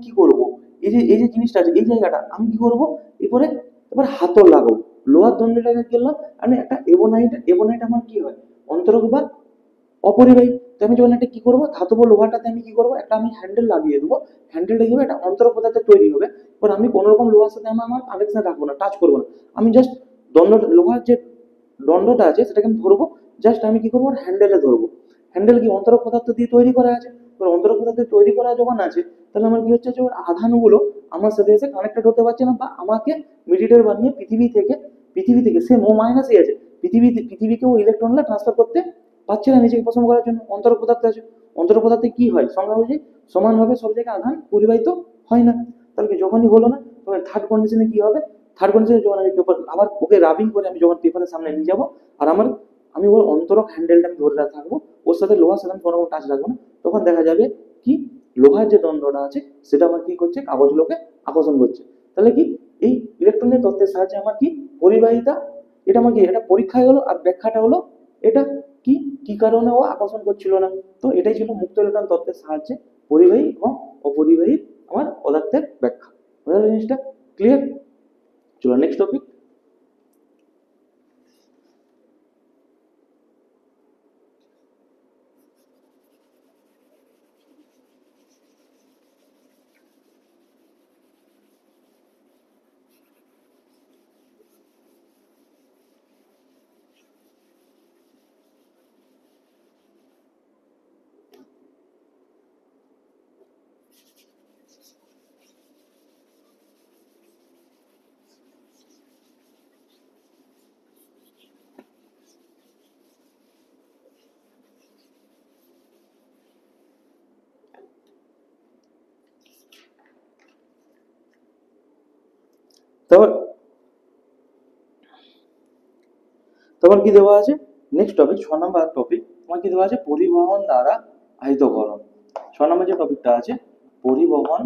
কি করব, এই যে জিনিসটা আছে, এই জায়গাটা আমি কি করব, এরপরে এবার হাতল লাগাবো, লোহার দণ্ডটাকে গেলাম আমি একটা এবনাইট আমার কি হয় অন্তরক বা অপরিবাহী। তো আমি যখন একটা কি করবো ধাতব লোহাটাতে আমি কি করবো, একটা আমি হ্যান্ডেল লাগিয়ে দেবো, হ্যান্ডেলটা কি হবে একটা অন্তরক পদার্থের তৈরি হবে। এবার আমি কোনো রকম লোহার সাথে আমার কানেকশন রাখবো না, টাচ করবো না, আমি জাস্ট লোহার যে দণ্ডটা আছে সেটাকে আমি ধরবো, জাস্ট আমি কি করবো হ্যান্ডেলে ধরবো। হ্যান্ডেল কি অন্তরক পদার্থ দিয়ে তৈরি করা আছে, এবার অন্তরক পদার্থ তৈরি করা যখন আছে, তাহলে আমার কি হচ্ছে যে ওর আধানগুলো আমার সাথে এসে কানেক্টেড হতে পারছে না, বা আমাকে মিডিয়েটর বানিয়ে পৃথিবী থেকে সে ও মাইনাসই আছে, পৃথিবীকে ও ইলেকট্রনটা ট্রান্সফার করতে পারছে না নিজেকে পছন্দ করার জন্য। অন্তরক পদার্থ আছে, অন্তরক পদার্থে কি হয় সংজ্ঞা অনুযায়ী সমানভাবে সব জায়গায় আধান পরিবাহিত হয় না। তাহলে কি যখনই হলো না, তখন থার্ড কন্ডিশনে কি হবে, থার্ড কন্ডিশনে যখন আমি পেপার আবার ওকে রাবিং করে আমি যখন পেপারের সামনে নিয়ে যাবো, আর আমি ওর অন্তরক হ্যান্ডেলটা আমি ধরে থাকবো, ওর সাথে লোহার সাথে আমি কোনো রকম টাচ রাখবো না, তখন দেখা যাবে কি লোহার যে দণ্ডটা আছে সেটা আমার কি করছে, কাগজগুলোকে আকর্ষণ করছে। তাহলে কি এই ইলেকট্রনের তত্ত্বের সাহায্যে আমার কি পরিবাহিতা, এটা আমাকে এটা পরীক্ষায় হলো, আর ব্যাখ্যাটা হলো এটা কি কি কারণে ও আকর্ষণ করছিল না। তো এটাই ছিল মুক্ত ইলেকট্রন তত্ত্বের সাহায্যে পরিবাহী এবং অপরিবাহী আমার পদার্থের ব্যাখ্যা। বোঝা গেল জিনিসটা, ক্লিয়ার? চলো নেক্সট টপিক। তারপর তারপর কি দেওয়া আছে, নেক্সট টপিক 6 নম্বর টপিক তোমার কি দেওয়া আছে, পরিবহন দ্বারা আহিতকরণ। 6 নম্বর যে টপিকটা আছে পরিবহন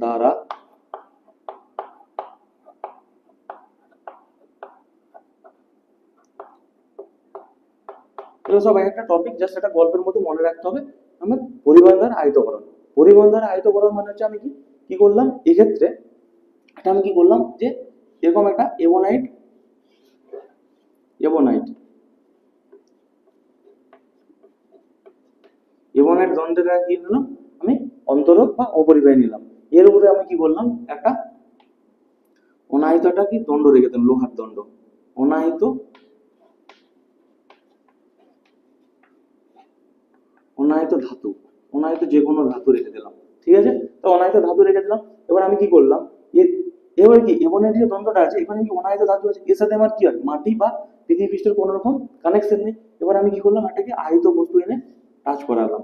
দ্বারা, এগুলো সব একটা টপিক, জাস্ট একটা গল্পের মধ্যে মনে রাখতে হবে। আমার পরিবহন দ্বারা আহিতকরণ, পরিবহন দ্বারা আহিতকরণ মানে হচ্ছে আমি কি করলাম এক্ষেত্রে, এটা আমি কি করলাম যে এরকম একটা এবনাইট এবনাইট এবনাইট দণ্ডের কি নিলাম আমি অন্তরক বা অপরিবাহী নিলাম। এর উপরে আমি কি করলাম একটা অনাহিতটা কি দণ্ড রেখে দিলাম, লোহার দণ্ড, অনাহিত অনাহিত ধাতু, অনাহিত যে কোনো ধাতু রেখে দিলাম। ঠিক আছে, তো অনাহিত ধাতু রেখে দিলাম। এবার আমি কি করলাম এবার কি এমনের যে দ্বন্দ্বটা আছে, এখানে কি অনায়িত ধাতু আছে, এর সাথে আমার কি হয়, মাটি বা পৃথিবী পৃষ্ঠের কোনো রকম কানেকশন নেই। এবার আমি কি করলাম, এটাকে আহিত বস্তু এনে টাচ করালাম,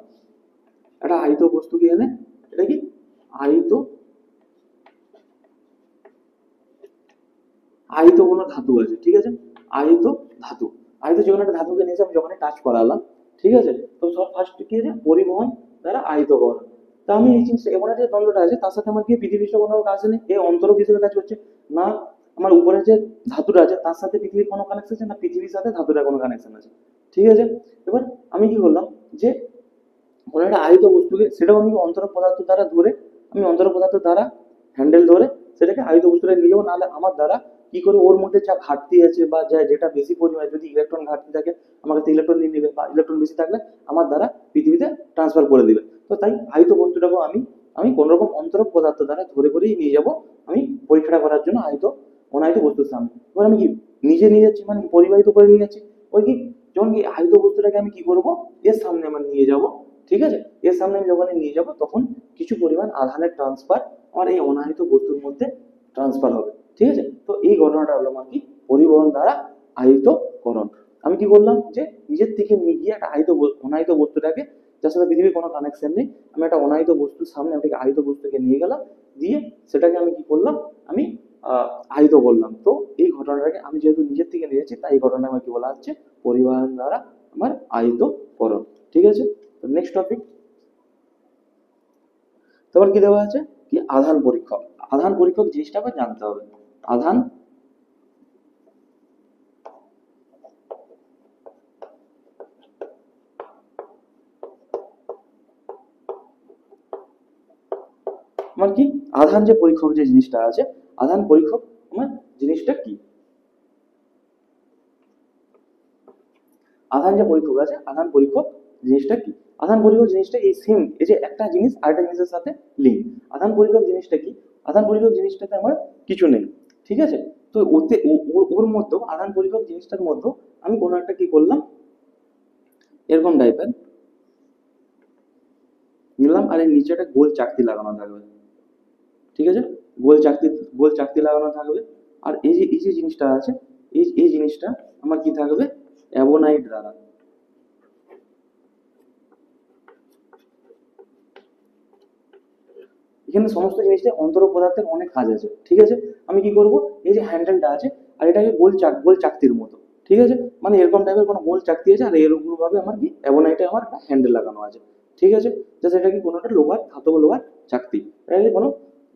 একটা আহিত বস্তুকে এনে, এটা কি আহিত, আহিত কোনো ধাতু আছে, ঠিক আছে, আহিত ধাতু, আহিত যে কোনো একটা ধাতুকে নিয়ে এসে আমি যখন টাচ করালাম, ঠিক আছে, তো সব ফার্স্ট কি আছে, পরিবহন দ্বারা আহিতকরণ। তা আমি এই জিনিসটা এমন যে দ্বন্দ্বটা আছে তার সাথে আমার কি পৃথিবীর সাথে কোনো কাজ নেই, এ অন্তরক হিসেবে কাজ করছে না, আমার উপরে যে ধাতুটা আছে তার সাথে পৃথিবীর কোনো কানেকশন আছে না, পৃথিবীর সাথে ধাতুটার কোনো কানেকশন আছে, ঠিক আছে। এবার আমি কি করলাম, যে কোনো একটা আহিত বস্তুকে, সেটাও আমি অন্তরক পদার্থ দ্বারা ধরে, আমি অন্তরক পদার্থ দ্বারা হ্যান্ডেল ধরে সেটাকে আহিত বস্তুটা নিয়ে যাবো, নাহলে আমার দ্বারা কি করে ওর মধ্যে যা ঘাটতি আছে বা যা যেটা বেশি পরিমাণে যদি ইলেকট্রন ঘাটতি থাকে আমার কাছে ইলেকট্রন নিয়ে নেবে, বা ইলেকট্রন বেশি থাকলে আমার দ্বারা পৃথিবীতে ট্রান্সফার করে দিবে। তো তাই আহিত বস্তুটাকে আমি আমি কোন রকম অন্তরক পদার্থ দ্বারা ধরে করেই নিয়ে যাব আমি পরীক্ষাটা করার জন্য আহিত অনাহিত বস্তুর সামনে। এবার আমি কি নিজে নিয়ে যাচ্ছি, মানে পরিবাহিত করে নিয়ে যাচ্ছি, ওই কি যখন কি আহিত বস্তুটাকে আমি কি করব, এর সামনে আমার নিয়ে যাব, ঠিক আছে, এর সামনে আমি যখন নিয়ে যাব তখন কিছু পরিমাণ আধানের ট্রান্সফার আমার এই অনাহিত বস্তুর মধ্যে ট্রান্সফার হবে, ঠিক আছে। তো এই ঘটনাটা হলো আমার কি পরিবহন দ্বারা আহিতকরণ। আমি কি করলাম, যে নিজের থেকে নিয়ে গিয়ে একটা অনাহিত বস্তুটাকে, যার সাথে পৃথিবীর কোনো কানেকশন নেই, আমি একটা অনাহিত বস্তুর সামনে আমি আহিত বস্তুকে নিয়ে গেলাম, দিয়ে সেটাকে আমি কি করলাম, আমি আহিত করলাম। তো এই ঘটনাটাকে আমি যেহেতু নিজের থেকে নিয়েছি তাই এই ঘটনা আমার কি বলা হচ্ছে, পরিবহন দ্বারা আমার আহিতকরণ, ঠিক আছে। তো নেক্সট টপিক, তারপর কি দেওয়া আছে, কি আধান পরীক্ষক। আধান পরীক্ষক জিনিসটা আবার জানতে হবে। আধান আমার কি, আধান যে পরীক্ষক যে জিনিসটা আছে, আধান পরীক্ষক আমার জিনিসটা কি, আধান যে পরীক্ষক আছে, আধান পরীক্ষক জিনিসটা কি, আধান পরীক্ষক জিনিসটা এই সেম, এই যে একটা জিনিস আরেকটা জিনিসের সাথে লিঙ্ক। আধান পরীক্ষক জিনিসটা কি, আধান পরীক্ষক জিনিসটাতে আমার কিছু নেই, ঠিক আছে। তো ওতে ওর মধ্যে আধান পরীক্ষক জিনিসটার মধ্যে আমি কোনো একটা কি করলাম, এরকম টাইপের নিলাম, আর এর নিচে একটা গোল চাকতি লাগানো থাকবে, ঠিক আছে, গোল চাকতি, গোল চাকতি লাগানো থাকবে। আর এই যে জিনিসটা আছে, এই জিনিসটা আমার কি থাকবে, অ্যাবোনাইট দ্বারা, এখানে সমস্ত জিনিসটা অন্তরক পদার্থের অনেক কাজ আছে, ঠিক আছে। আমি কি করব, এই যে হ্যান্ডেলটা আছে আর এটাকে গোল চাকতির মতো, ঠিক আছে, মানে এরকম টাইপের কোনো গোল চাকতি আছে, আর এর উপর ভাবে আমার কি অ্যাবোনাইটে আমার একটা হ্যান্ডেল লাগানো আছে, ঠিক আছে। জাস্ট এটা কি কোনো একটা লোহার, ধাতব লোহার চাকতি, এটা কি কোনো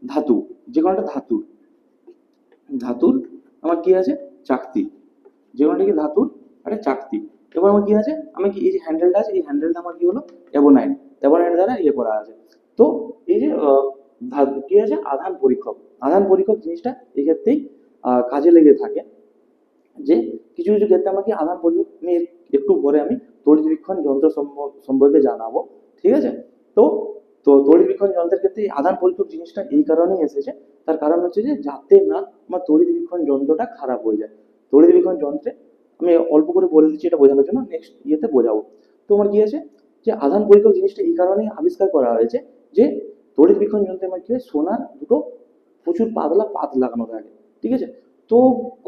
ধাতু, যে কোনো একটা ধাতুর, ধাতুর আমার কি আছে, চাকতি, যে কোনো একটা কি ধাতুর একটা চাকতি। এবার আমার কি আছে, আমি কি এই যে হ্যান্ডেলটা আছে, এই হ্যান্ডেলটা আমার কি হলো, অ্যাবোনাইট, অ্যাবোনাইট দ্বারা ইয়ে করা আছে। তো এই যে কি আছে, আধান পরীক্ষক, আধান পরীক্ষক জিনিসটা এক্ষেত্রেই কাজে লেগে থাকে, যে কিছু কিছু ক্ষেত্রে আমাকে আধান পরীক্ষক নিয়ে একটু পরে আমি তড়িৎবীক্ষণ যন্ত্র সম্পর্কে জানাবো, ঠিক আছে। তো তো তড়িৎবীক্ষণ যন্ত্রের ক্ষেত্রে এই আধান পরীক্ষক জিনিসটা এই কারণেই এসেছে, তার কারণ হচ্ছে যে যাতে না আমার তড়িৎবীক্ষণ যন্ত্রটা খারাপ হয়ে যায়। তড়িৎবীক্ষণ যন্ত্রে আমি অল্প করে বলে দিচ্ছি এটা বোঝানোর জন্য, নেক্সট ইয়েতে বোঝাবো। তো আমার কি আছে, যে আধান পরীক্ষক জিনিসটা এই কারণেই আবিষ্কার করা হয়েছে, যে তড়িৎবীক্ষণ যন্ত্রে আমার কি হয়, সোনার দুটো প্রচুর পাতলা পাত লাগানো থাকে, ঠিক আছে। তো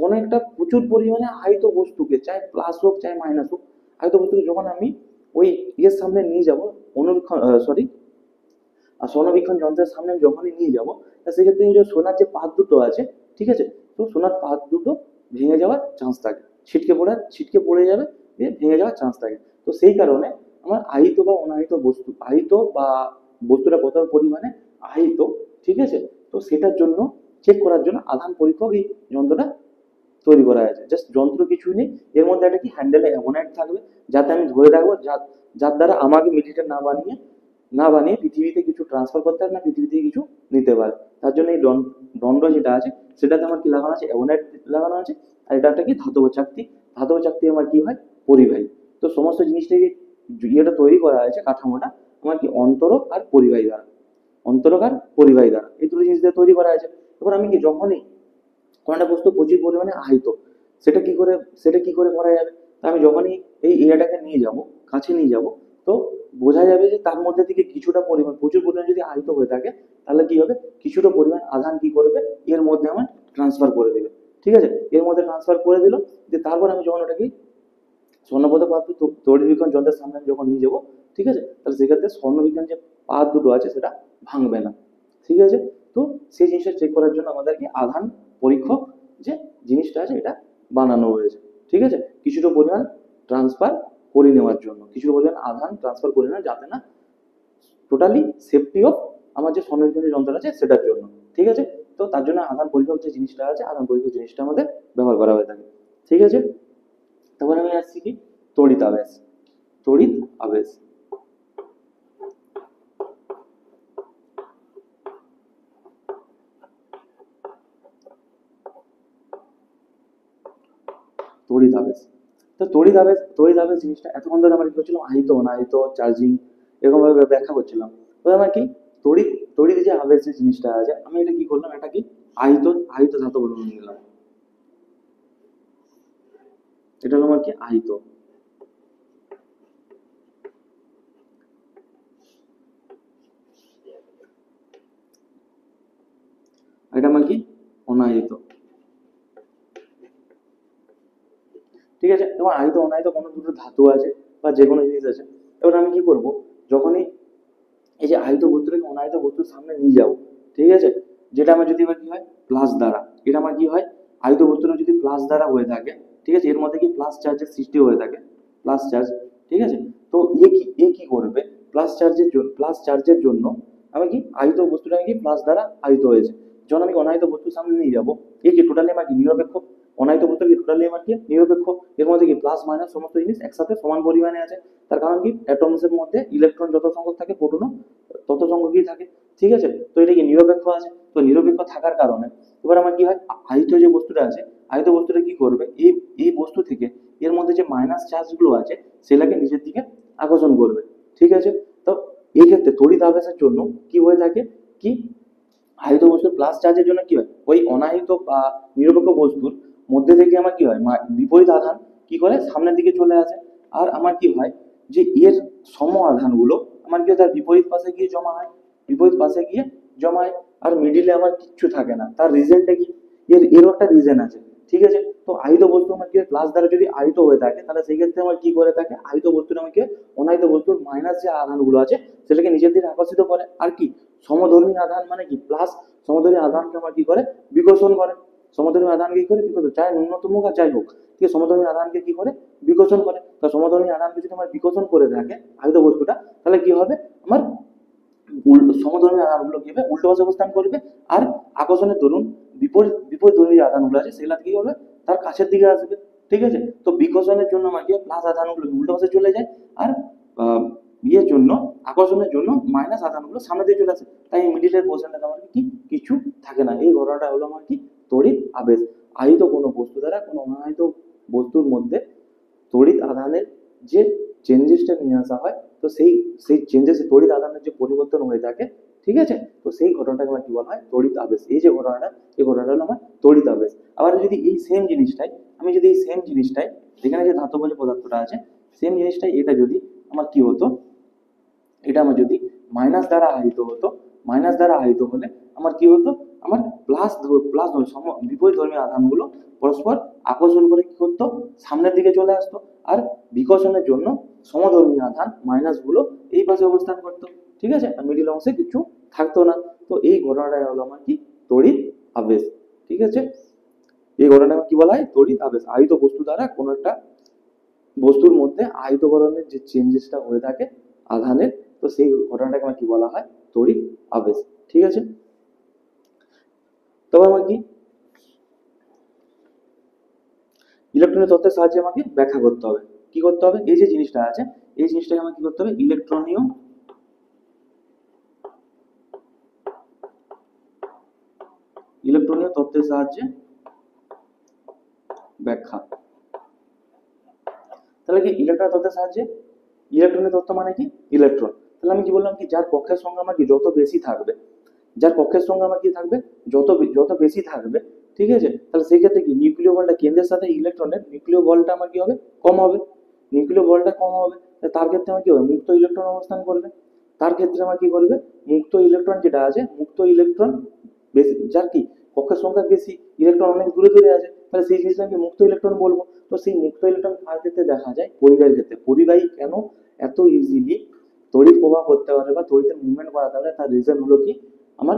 কোনো একটা প্রচুর পরিমাণে আহিত বস্তুকে, চাই প্লাস হোক চাই মাইনাস হোক, আহিত বস্তুকে যখন আমি ওই ইয়ের সামনে নিয়ে যাব, অনুবীক্ষণ সরি সৌরবীক্ষণ যন্ত্রের সামনে আমি যখনই নিয়ে যাব, তা সেক্ষেত্রে ওই যে সোনার যে পাত দুটো আছে, ঠিক আছে, তো সোনার পাত দুটো ভেঙে যাওয়ার চান্স থাকে, ছিটকে পড়ে যাবে, দিয়ে ভেঙে যাওয়ার চান্স থাকে। তো সেই কারণে আমার আহিত বা অনাহিত বস্তু, আহিত বা বস্তুটা কত পরিমাণে আহিত, ঠিক আছে, তো সেটার জন্য চেক করার জন্য আধান পরীক্ষক এই যন্ত্রটা তৈরি করা হয়েছে। জাস্ট যন্ত্র কিছুই নেই, এর মধ্যে একটা কি হ্যান্ডেলে অ্যামোনাইট থাকবে, যাতে আমি ধরে রাখবো, যার দ্বারা আমাকে মিলিটার না বানিয়ে পৃথিবীতে কিছু ট্রান্সফার করতে পারে না, পৃথিবী থেকে কিছু নিতে পারে। তার জন্য এই দণ্ড যেটা আছে সেটাতে আমার কি লাগানো আছে, অ্যামোনাইট লাগানো আছে, আর এটা একটা কি ধাতব চাকতি, ধাতব চাকতি আমার কি হয়, পরিবাহী। তো সমস্ত জিনিসটাকে ইয়েটা তৈরি করা হয়েছে, কাঠামোটা আমার কি অন্তরক আর পরিবাহী দ্বারা, অন্তরক আর পরিবাহী দ্বারা এই দুটো জিনিস দিয়ে তৈরি করা হয়েছে। এবার আমি কি যখনই কোনো একটা বস্তু প্রচুর পরিমাণে আহিত, সেটা কি করে করা যাবে, তা আমি যখনই এই এরিয়াটাকে নিয়ে যাব, কাছে নিয়ে যাব, তো বোঝা যাবে যে তার মধ্যে থেকে কিছুটা পরিমাণ, প্রচুর পরিমাণ যদি আহিত হয়ে থাকে, তাহলে কি হবে, কিছুটা পরিমাণ আধান কি করবে, এর মধ্যে আমার ট্রান্সফার করে দেবে। ঠিক আছে, এর মধ্যে ট্রান্সফার করে দিল, যে তারপর আমি যখন ওটাকে স্বর্ণপদক প্রাপ্ত তড়িৎবিজ্ঞান যন্ত্রের সামনে আমি যখন নিয়ে যাবো, ঠিক আছে, তাহলে সেক্ষেত্রে স্বর্ণবিজ্ঞান যে পাত দুটো আছে সেটা ভাঙবে না। ঠিক আছে, তো সেই জিনিসটা চেক করার জন্য আমাদেরকে আধান পরীক্ষক যে জিনিসটা আছে এটা বানানো হয়েছে। ঠিক আছে, কিছুটা পরিমাণ ট্রান্সফার করে নেওয়ার জন্য, কিছুটা পরিমাণ আধান ট্রান্সফার করে নেওয়া, যাতে না টোটালি সেফটি অফ আমার যে স্বর্ণবিজ্ঞান যন্ত্র আছে সেটার জন্য। ঠিক আছে, তো তার জন্য আধান পরীক্ষক যে জিনিসটা আছে, আধান পরীক্ষক জিনিসটা আমাদের ব্যবহার করা হয়ে থাকে। ঠিক আছে, তারপরে আমি আসছি কি তড়িৎ আবেশ। তড়িৎ আবেশ, তড়িৎ আবেশ। তো তড়িৎ আবেশ জিনিসটা এতক্ষণ ধরে আমরা কি করছিলাম, আহিত অনাহিত চার্জিং এরকম ভাবে ব্যাখ্যা করছিলাম। তো আমার কি তড়িৎ তড়িৎ যে আবেশ যে জিনিসটা আছে, আমি এটা কি করলাম, এটা কি আহিত আহিত ধাতব বলুন নিলাম, এটা হলো আমার কি আহিত। এটা আমার কি অনাহিত। ঠিক আছে, তোমার আহিত অনাহিত কোনো দুটো ধাতু আছে বা যে কোনো জিনিস আছে। এবার আমি কি করব, যখনই এই যে আহিত বস্তুটাকে অনাহিত বস্তুর সামনে নিয়ে যাও, ঠিক আছে, যেটা আমার যদি এবার কি হয় প্লাস দ্বারা, এটা আমার কি হয়, আহিত বস্তুটা যদি প্লাস দ্বারা হয়ে থাকে, ঠিক আছে, এর মধ্যে কি প্লাস চার্জের সৃষ্টি হয়ে থাকে, প্লাস চার্জ। ঠিক আছে, তো এ কি করবে, প্লাস চার্জের জন্য আমি কি আহিত বস্তুটা কি প্লাস দ্বারা আহিত হয়েছে, যখন আমি অনাহিত বস্তুর সামনে নিয়ে যাবো, এ কি টোটালি আমার কি নিরপেক্ষ, অনাহিত বস্তু কি টোটালি আমার কি নিরপেক্ষ, এর মধ্যে কি প্লাস মাইনাস সমস্ত জিনিস একসাথে সমান পরিমাণে আছে। তার কারণ কি অ্যাটমসের মধ্যে ইলেকট্রন যত সংখ্যক থাকে, প্রোটনও তত সংখ্যকই থাকে। ঠিক আছে, তো এটা কি নিরপেক্ষ আছে, তো নিরপেক্ষ থাকার কারণে এবার আমার কি হয়, আহিত যে বস্তুটা আছে, আহিত বস্তুটা কি করবে, এই এই বস্তু থেকে এর মধ্যে যে মাইনাস চার্জ গুলো আছে সেটাকে নিচের দিকে আকর্ষণ করবে। ঠিক আছে, তো এই ক্ষেত্রে তড়িৎ আবেশের জন্য কি হয়ে থাকে, কি আহিত বস্তুর প্লাস চার্জের জন্য কি হয়, ওই অনাহিত বা নিরপেক্ষ বস্তুর মধ্যে থেকে আমার কি হয়, বিপরীত আধান কি করে সামনের দিকে চলে আসে, আর আমার কি হয়, যে এর সম আধানগুলো আমার কি হয়, তার বিপরীত পাশে গিয়ে জমা হয়, বিপরীত পাশে গিয়ে জমা হয়, আর মিডিলে আমার কিচ্ছু থাকে না। তার রিজনটা কি, এরও একটা রিজন আছে। ঠিক আছে, তো আহিত বস্তু আমার কি প্লাস দ্বারা যদি আহিত হয়ে থাকে, তাহলে সেই ক্ষেত্রে আমার কি করে থাকে, আহিত বস্তুটা আমাকে অনাহিত বস্তুর মাইনাস যে আধানগুলো আছে সেটাকে নিজের দিকে আকর্ষিত করে, আর কি সমধর্মী আধান মানে কি প্লাস, সমধর্মী আধানকে আমার কি করে বিকর্ষণ করে, সমধর্মী আধানকে কি করে বিকর্ষণ, চাই ন্যূনতম হোক আর যাই হোক, ঠিক আছে, সমধর্মী আধানকে কি করে বিকর্ষণ করে। তো সমধর্মী আধানকে যদি আমার বিকর্ষণ করে থাকে আহিত বস্তুটা, তাহলে কি হবে, আমার সমধর্মী আধানগুলো কি হবে উল্টো পাশে অবস্থান করবে, আর আকর্ষণের দরুন বিপরীত বিপরীত ধর্মী যে আধানগুলো আছে সেগুলা কি করবে, তার কাছের দিকে আসবে। ঠিক আছে, তো বিকর্ষণের জন্য আমার কি প্লাস আধানগুলো উল্টো পাশে চলে যায়, আর ইয়ের জন্য আকর্ষণের জন্য মাইনাস আধানগুলো সামনে দিয়ে চলে আসে, তাই মিডিলের পোর্শনটা আমার কি কিছু থাকে না। এই ঘটনাটা হলো আমার কি তড়িৎ আবেশ। আহিত কোনো বস্তু দ্বারা কোনো অনাহিত বস্তুর মধ্যে তড়িৎ আধানের যে চেঞ্জেসটা নিয়ে আসা হয়, তো সেই সেই চেঞ্জেস তড়িৎ আধানের যে পরিবর্তন হয়ে থাকে, ঠিক আছে, তো সেই ঘটনাটাকে আমার কি বলা হয় তড়িৎ আবেশ। এই যে ঘটনাটা, এই ঘটনাটা হলো আমার তড়িৎ আবেশ। আবার যদি এই সেম জিনিসটাই আমি যদি এই সেম জিনিসটাই এখানে যে ধাতব যে পদার্থটা আছে, সেম জিনিসটাই এটা যদি আমার কি হতো, এটা আমার যদি মাইনাস দ্বারা আহিত হতো, মাইনাস দ্বারা আহিত হলে আমার কি হতো, আমার প্লাস প্লাস বিপরীত ধর্মী আধানগুলো পরস্পর আকর্ষণ করে কি করতো, সামনের দিকে চলে আসতো, আর বিকর্ষণের জন্য সমধর্মী আধান মাইনাস গুলো এই পাশে অবস্থান করতো। ঠিক আছে, আর মিডিল অংশে কিছু থাকতো না। তো এই ঘটনাটাই হলো আমার কি তড়িৎ আবেশ। ঠিক আছে, এই ঘটনাটা কি বলা হয় তড়িৎ আবেশ। আহিত বস্তু দ্বারা কোনো একটা বস্তুর মধ্যে আহিতকরণের যে চেঞ্জেসটা হয়ে থাকে আধানের, তো সেই ঘটনাটাকে আমার কি বলা হয় তড়িৎ আবেশ। ঠিক আছে, তবে আমার কি ইলেকট্রনের তত্ত্বের সাহায্যে আমাকে ব্যাখ্যা করতে হবে, কি করতে হবে, এই যে জিনিসটা আছে এই জিনিসটাকে আমাকে কি করতে হবে, ইলেকট্রনীয় তত্ত্বের সাহায্যে ব্যাখ্যা। তাহলে কি ইলেকট্রনের তত্ত্বের সাহায্যে, ইলেকট্রনের তত্ত্ব মানে কি ইলেকট্রন, তাহলে আমি কি বললাম কি যার কক্ষের সংখ্যা আমার কি যত বেশি থাকবে, যার কক্ষের সংখ্যা আমার কি থাকবে যত যত বেশি থাকবে, ঠিক আছে, তাহলে সেই ক্ষেত্রে কি নিউক্লিয় বলটা কেন্দ্রের সাথে ইলেকট্রনের নিউক্লিয় বলটা আমার কি হবে কম হবে, নিউক্লিয় বলটা কম হবে, তার ক্ষেত্রে আমার কি হবে, মুক্ত ইলেকট্রন অবস্থান করবে। তার ক্ষেত্রে আমার কি করবে, মুক্ত ইলেকট্রন যেটা আছে, মুক্ত ইলেকট্রন বেশি, যার কি কক্ষের সংখ্যা বেশি, ইলেকট্রন অনেক দূরে দূরে আছে, তাহলে সেই জিনিসটাকে মুক্ত ইলেকট্রন বলবো। তো সেই মুক্ত ইলেকট্রন কার ক্ষেত্রে দেখা যায়, পরিবাহীর ক্ষেত্রে। পরিবাহী কেন এত ইজিলি তড়িৎ প্রবাহ করতে পারে বা তড়িতের মুভমেন্ট করাতে পারে, তার রিজন হলো কি, আমার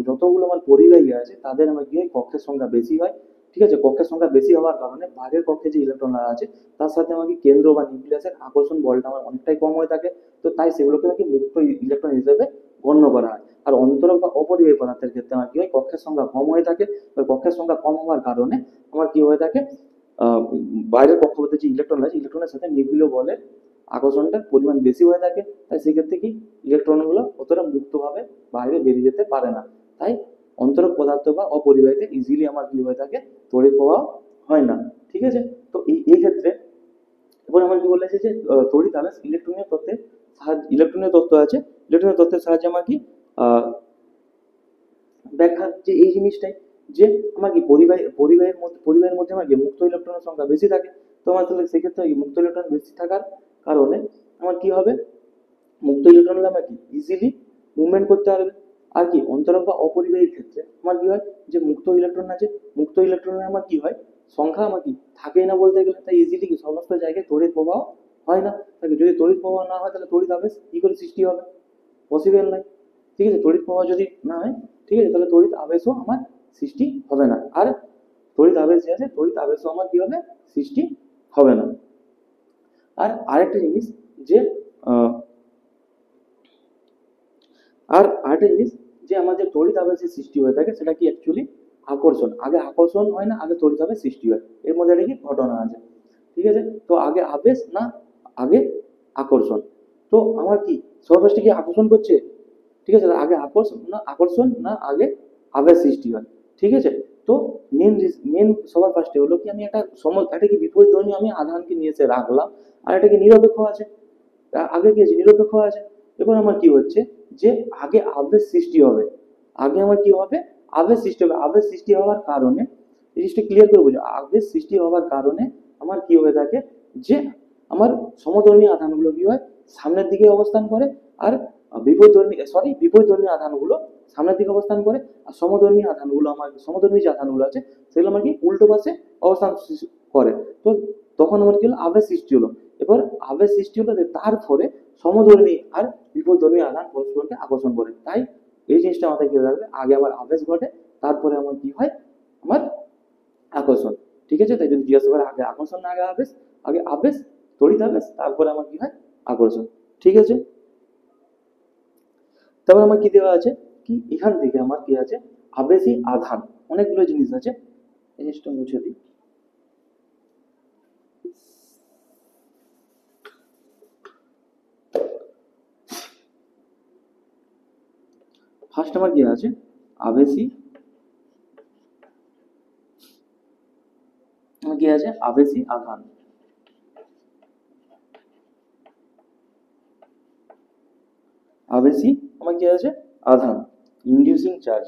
যতগুলো আমার পরিবাহী আছে তাদের আমার কি হয়, কক্ষের সংখ্যা বেশি হয়। ঠিক আছে, কক্ষের সংখ্যা বেশি হওয়ার কারণে বাইরের কক্ষে যে ইলেকট্রনরা আছে তার সাথে আমাকে কেন্দ্র বা নিউক্লিয়াসের আকর্ষণ বলটা আমার অনেকটাই কম হয়ে থাকে। তো তাই সেগুলোকে আমাকে মুক্ত ইলেকট্রন হিসেবে গণ্য করা হয়। আর অন্তরক বা অপরিবাহী পদার্থের ক্ষেত্রে আমার কি হয়, কক্ষের সংখ্যা কম হয়ে থাকে। তো কক্ষের সংখ্যা কম হওয়ার কারণে আমার কি হয়ে থাকে, আহ, বাইরের কক্ষপথে যে ইলেকট্রন আছে, ইলেকট্রনের সাথে নিউক্লিয় বলের আকর্ষণটার পরিমাণ বেশি হয়ে থাকে। তাই সেক্ষেত্রে কি ইলেকট্রনগুলো অতটা মুক্তভাবে বাইরে বেরিয়ে যেতে পারে না। তাই অন্তরক পদার্থ বা অপরিবাহীতে ইজিলি আমার কি হয়ে থাকে, তড়িৎ প্রবাহ হয় না। ঠিক আছে, তো এই ক্ষেত্রে এবার আমার কি বলেছে যে তড়িৎ আবেশ ইলেকট্রনীয় তত্ত্বের সাহায্যে, ইলেকট্রনীয় তত্ত্ব আছে, ইলেকট্রনীয় তত্ত্বের সাহায্যে আমার কি আহ, ব্যাখ্যা, যে এই জিনিসটাই, যে আমার কি পরিবাহের মধ্যে আমার কি মুক্ত ইলেকট্রনের সংখ্যা বেশি থাকে। তো আমার তাহলে সেক্ষেত্রে কি মুক্ত ইলেকট্রন বেশি থাকার কারণে আমার কি হবে, মুক্ত ইলেকট্রন হলে আমার কি ইজিলি মুভমেন্ট করতে পারবে। আর কি অন্তরক বা অপরিবাহীর ক্ষেত্রে আমার কি হয়, যে মুক্ত ইলেকট্রন আছে, মুক্ত ইলেকট্রনের আমার কি হয়, সংখ্যা আমার কি থাকেই না বলতে গেলে। তাই ইজিলি কি সমস্ত জায়গায় তড়িৎ প্রবাহ হয় না। তাকে যদি তড়িৎ প্রবাহ না হয় তাহলে তড়িৎ আবেশ কি করে সৃষ্টি হবে, পসিবল নয়। ঠিক আছে, তড়িৎ প্রবাহ যদি না হয়, ঠিক আছে, তাহলে তড়িৎ আবেশও আমার সৃষ্টি হবে না। আর তড়িৎ আবেশ যে আছে, তড়িৎ আবেশও আমার কি হবে, সৃষ্টি হবে না। আর আরেকটা জিনিস, যে আহ, আর আরেকটা জিনিস, যে আমাদের তড়িৎ আবেশের সৃষ্টি হয়ে থাকে সেটা কি অ্যাকচুয়ালি আকর্ষণ। আগে আকর্ষণ হয় না, আগে তড়িৎ আবেশ সৃষ্টি হয়, এর মধ্যে একটা কি ঘটনা আছে। ঠিক আছে, তো আগে আবেশ না আগে আকর্ষণ। তো আমার কি সর্বশেষে কি আকর্ষণ করছে, ঠিক আছে, আগে আকর্ষণ না আগে আবেশ সৃষ্টি হয়। ঠিক আছে, তো মেন সবার ফার্স্টে হলো কি, আমি একটা কি বিপরীত ধর্মী আমি আধানকে নিয়ে এসে রাখলাম, আর এটা কি নিরপেক্ষ আছে, আগে কি আছে, নিরপেক্ষ আছে। এবার আমার কি হচ্ছে, যে আগে আবেশ সৃষ্টি হবে, আগে আমার কি হবে, আবেশ সৃষ্টি হবে। আবেশ সৃষ্টি হওয়ার কারণে, এই জিনিসটা ক্লিয়ার করে বুঝো, আবেশ সৃষ্টি হওয়ার কারণে আমার কি হয়ে থাকে, যে আমার সমধর্মী আধানগুলো কি হয়, সামনের দিকে অবস্থান করে। আর বিপরীতধর্মী আধানগুলো সামনের দিকে অবস্থান করে। আর সমধর্মী যে আধানগুলো আছে সেগুলো আমার কি উল্টো পাশে অবস্থান করে। তো তখন আমার কি হলো, আবেশ সৃষ্টি হলো। এবার আবেশ সৃষ্টি হলো, তার ফলে সমধর্মী আর বিপরীতধর্মী আধান পরস্পরকে আকর্ষণ করে। তাই এই জিনিসটা মাথায় খেয়াল রাখবে, আগে আমার আবেশ ঘটে, তারপরে আমার কি হয়, আমার আকর্ষণ। ঠিক আছে, তাই যদি জিজ্ঞাসা করে আগে আকর্ষণ না আগে আবেশ, আগে আবেশ, তড়িৎ আবেশ, তারপরে আমার কি হয়, আকর্ষণ। ঠিক আছে, তারপর আমার কি দেওয়া আছে, কি এখান থেকে আমার কি আছে, আবেশী আধান, অনেকগুলো জিনিস আছে। এই জিনিসটা মুছে দিই। ফার্স্ট আমার কি আছে, আবেশী, আমার কি আছে, আবেশী আধান। আবেশী আমার কি আছে, আধান, ইনডিউসিং চার্জ।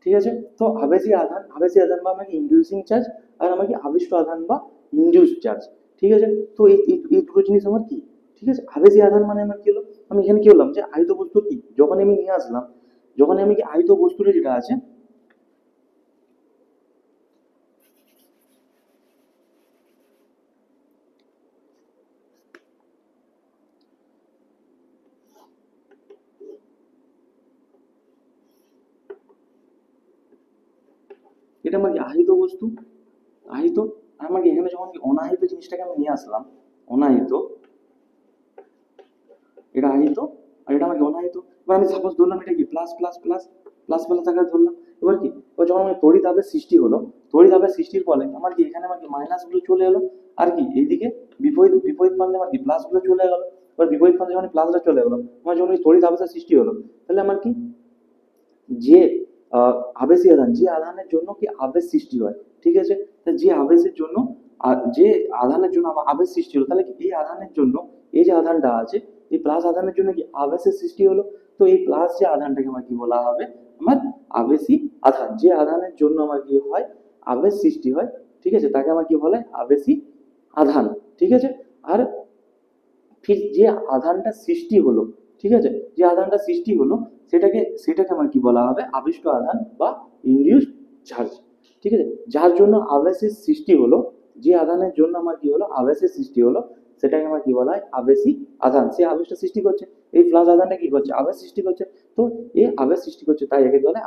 ঠিক আছে, তো আবেশী আধান বা আমাকে ইনডিউসিং চার্জ, আর আমাকে আবিষ্ট আধান বা ইনডিউসড চার্জ। ঠিক আছে, তো এই দুটো জিনিস আমার কি, ঠিক আছে। আবেশী আধান মানে আমার কি হলো, আমি এখানে কি বললাম, যে আহিত বস্তু কি যখন আমি নিয়ে আসলাম, যখন আমি কি আহিত বস্তুটা যেটা আছে, এটা আমার কি আহিত বস্তু, আহিত। আর আমাকে এখানে যখন কি অনাহিত জিনিসটাকে আমি নিয়ে আসলাম, অনাহিত, এটা আহিত, আর এটা আমাকে অনাহিত। এবার আমি সাপোজ ধরলাম এটা কি plus plus plus plus plus আকারে ধরলাম। এবার কি, এবার যখন আমি তড়িৎ আবেশ সৃষ্টি হলো, তড়িৎ আবেশ সৃষ্টির ফলে আমার কি এখানে আমার কি মাইনাস গুলো চলে এলো, আর কি এইদিকে বিপরীত বিপরীত প্রান্তে আমার কি প্লাস গুলো চলে গেল। এবার বিপরীত প্রান্তে যখন প্লাসটা চলে গেলো, আমার যখন তড়িৎ আবেশের সৃষ্টি হলো, তাহলে আমার কি যে আবেশী আধান, যে আধানের জন্য কি আবেশ সৃষ্টি হয়, ঠিক আছে, যে আবেশের জন্য যে আধানের জন্য আমার আবেশ সৃষ্টি হলো, তাহলে কি এই আধানের জন্য এই যে আধানটা আছে, এই প্লাস আধানের জন্য কি আবেশের সৃষ্টি হলো। তো এই প্লাস যে আধানটাকে আমার কি বলা হবে, আমার আবেশী আধান। যে আধানের জন্য আমার কি হয়, আবেশ সৃষ্টি হয়, ঠিক আছে, তাকে আমার কি বলে, আবেশী আধান। ঠিক আছে। আর ফির যে আধানটা সৃষ্টি হলো, ঠিক আছে, যে আধানটা সৃষ্টি হলো সেটাকে আমার কি বলা হবে, আবিষ্ট আধান বা ইনডিউসড চার্জ। ঠিক আছে। যার জন্য আবেশের সৃষ্টি হলো, যে আধানের জন্য আমার কি হলো, আবেশের সৃষ্টি হলো, সেটাকে আমার কি বলা হয়, আবেশী আধান। সে আবেশটা সৃষ্টি করছে, এই প্লাস আধানটা কি করছে, আবেশ সৃষ্টি করছে। তো এই আবেশ সৃষ্টি করছে, তাই একে বলে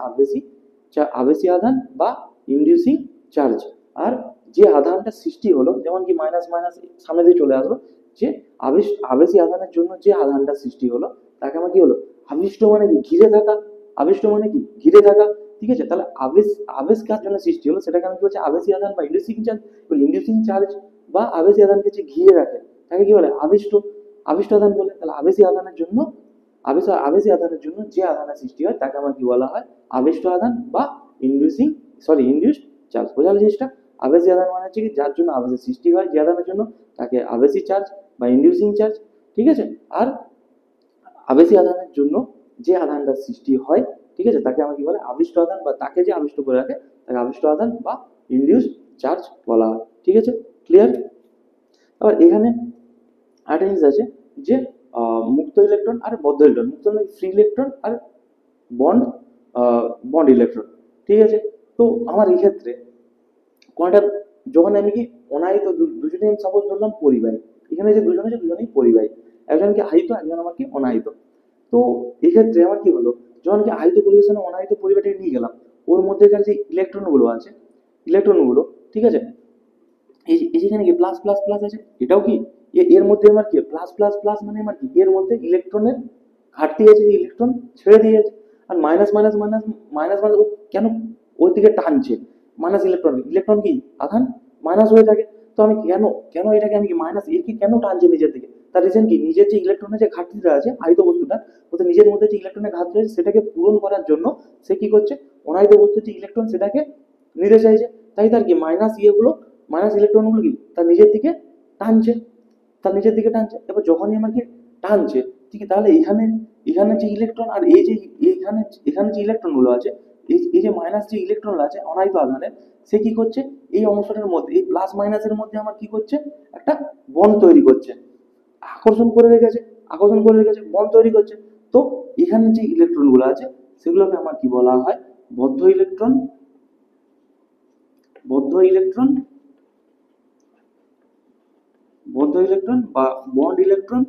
আবেশী আধান বা ইনডিউসিং চার্জ। আর যে আধানটা সৃষ্টি হলো, যেমন কি মাইনাস মাইনাস সামনে দিয়ে চলে আসলো, যে আবেশী আধানের জন্য যে আধানটা সৃষ্টি হলো, তাকে আমার কি হলো, আবিষ্ট মানে কি, ঘিরে থাকা। আবিষ্ট মানে কি, ঘিরে থাকা। ঠিক আছে। তাহলে আবেশ কার জন্য সৃষ্টি হলো, সেটাকে আমি কি বলছি, আবেশী আধান বা ইন্ডিউসিং চার্জ। ইন্ডিউসিং চার্জ বা আবেশী আধানকে যে ঘিরে রাখে, তাকে কি বলে, আবিষ্ট আধান বলে। তাহলে আবেশী আধানের জন্য আবেশী আধানের জন্য যে আধানের সৃষ্টি হয়, তাকে আমার কি বলা হয়, আবিষ্ট আধান বা ইন্ডিউসড চার্জ। বোঝা গেল জিনিসটা। আবেশী আধান মানে হচ্ছে কি, যার জন্য আবেশের সৃষ্টি হয়, যে আধানের জন্য, তাকে আবেশী চার্জ বা ইনডিউসিং চার্জ। ঠিক আছে। আর আবেশী আধানের জন্য যে আধানটা সৃষ্টি হয়, ঠিক আছে, তাকে আমরা কি বলে, আবিষ্ট আধান, বা তাকে যে আবিষ্ট করে রাখে, তাকে আবিষ্ট আধান বা ইনডিউসড চার্জ বলা হয়। ঠিক আছে। ক্লিয়ার। আবার এখানে আরেকটা জিনিস আছে, যে মুক্ত ইলেকট্রন আর বদ্ধ ইলেকট্রন। মুক্ত মানে ফ্রি ইলেকট্রন, আর বন্ড বন্ড ইলেকট্রন। ঠিক আছে। তো আমার এই ক্ষেত্রে কোনটা, যখন আমি কি অনাহিত, দুজনেই সাপোজ ধরলাম পরিবাহী, এখানে যে দুজন আছে দুজনেই পরিবাহী, একজনকে আহিত, একজন আমার কি অনাহিত। তো এক্ষেত্রে আমার কি হলো, যখন কি আহিত পরিবেশনে অনাহিত পরিবাহীটাকে নিয়ে গেলাম, ওর মধ্যেকার যে ইলেকট্রন গুলো আছে, ইলেকট্রন গুলো, ঠিক আছে, এই যেখানে কি প্লাস প্লাস প্লাস আছে, এটাও কি এর মধ্যে আমার কি প্লাস প্লাস প্লাস মানে আমার কি, এর মধ্যে ইলেকট্রনের ঘাটতি আছে, ইলেকট্রন ছেড়ে দিয়েছে। আর minus minus minus minus minus কেন ওই দিকে টানছে, মাইনাস ইলেকট্রন, ইলেকট্রন কি আধান, মাইনাস হয়ে থাকে। তো আমি কেন কেন এটাকে আমি কি মাইনাস, এর কি কেন টানছে নিজের দিকে, তার রিজন কি, নিজের যে ইলেকট্রনের যে ঘাটতিটা আছে আহিত বস্তুটা, ওদের নিজের মধ্যে যে ইলেকট্রনের ঘাটতি আছে, সেটাকে পূরণ করার জন্য সে কি করছে, অনাহিত বস্তুর যে ইলেকট্রন সেটাকে নিতে চাইছে। তাই তার কি মাইনাস ইলেকট্রন গুলো কি তার নিজের দিকে টানছে, এবার যখনই আমার কি টানছে, ঠিক আছে, তাহলে এখানে এখানে যে ইলেকট্রন, আর এই যে এখানে এখানে যে ইলেকট্রন গুলো আছে, এই যে মাইনাস যে ইলেকট্রন আছে অনাহিত আধানের, সে কি করছে, এই অংশটার মধ্যে, এই প্লাস মাইনাসের মধ্যে আমার কি করছে, একটা বন্ড তৈরি করছে, আকর্ষণ করে রেখেছে, বন্ড তৈরি করছে। তো এখানে যে ইলেকট্রন গুলো আছে, সেগুলোকে আমার কি বলা হয়, বদ্ধ ইলেকট্রন, বদ্ধ ইলেকট্রন বদ্ধ ইলেকট্রন বা বন্ড ইলেকট্রন।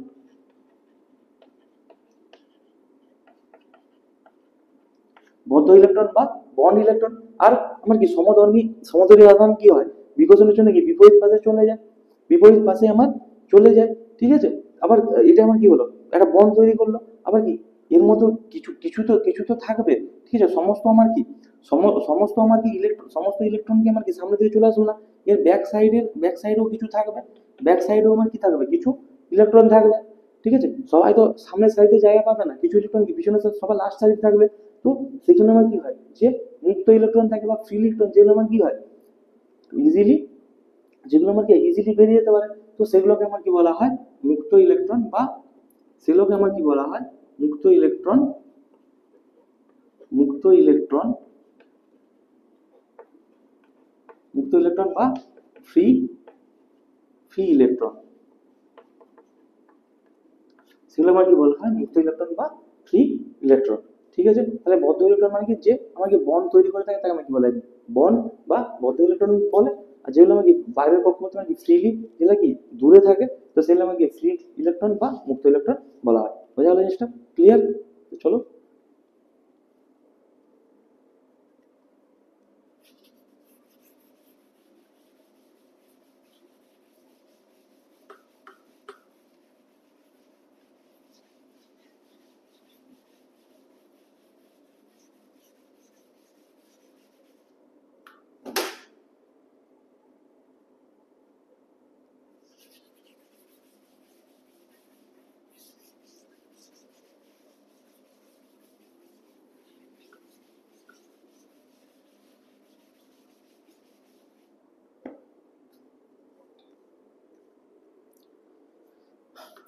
বদ্ধ ইলেকট্রন বা বন্ড ইলেকট্রন। আর আমার কি সমধর্মী আধান কি হয়, বিকর্ষণের জন্য কি বিপরীত পাশে চলে যায়, বিপরীত পাশে আমার চলে যায়। ঠিক আছে। আবার এটা আমার কি হলো, একটা বন্ড তৈরি করলো। আবার কি এর মধ্যে কিছু তো থাকবে। ঠিক আছে। সমস্ত আমার কি সমস্ত ইলেকট্রন কি আমার কি সামনে থেকে চলে আসবে না, এর ব্যাক সাইডেও কিছু থাকবে, ব্যাক সাইডেও আমার কি থাকবে, কিছু ইলেকট্রন থাকবে। ঠিক আছে। সবাই তো সামনের সাইডে জায়গা পাবে না, কিছু ইলেকট্রন কি পিছনের সবাই লাস্ট সাইডে থাকবে। তো সেখানে আমার কি হয়, যে মুক্ত ইলেকট্রন থাকে বা ফ্রি ইলেকট্রন, যেগুলো আমার কি হয় ইজিলি, যেগুলো আমার কি ইজিলি বেরিয়ে যেতে পারে, তো সেগুলোকে আমার কি বলা হয়, মুক্ত ইলেকট্রন, বা সেগুলোকে আমার কি বলা হয়, মুক্ত ইলেকট্রন, মুক্ত ইলেকট্রন মুক্ত ইলেকট্রন বা ফ্রি ফ্রি ইলেকট্রন, সেগুলো আমার কি বলা হয়, মুক্ত ইলেকট্রন বা ফ্রি ইলেকট্রন। ঠিক আছে। তাহলে বদ্ধ ইলেকট্রন মানে কি, যে আমাকে বন্ড তৈরি করে থাকে, তাকে আমি কি বলে, বন্ড বা বদ্ধ ইলেকট্রন বলে। আর যেগুলো আমাকে বাইরের কক্ষপথে মানে ফ্রিলি, যেগুলো কি দূরে থাকে, তো সেগুলো আমাকে ফ্রি ইলেকট্রন বা মুক্ত ইলেকট্রন বলা হয়। বোঝা গেল জিনিসটা। ক্লিয়ার। চলো।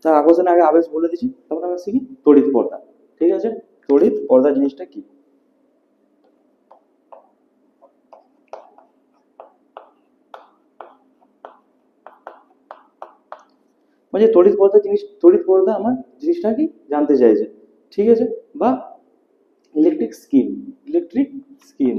তার আকর্ষণের আগে আবেশ বলে দিচ্ছি, তারপর আমরা শিখি তড়িৎ পর্দা। ঠিক আছে, তড়িৎ পর্দা জিনিসটা কি? মানে তড়িৎ পর্দা জিনিস, তড়িৎ পর্দা আমার জিনিসটা কি জানতে চাইছে। ঠিক আছে, বা ইলেকট্রিক স্কিম, ইলেকট্রিক স্কিম।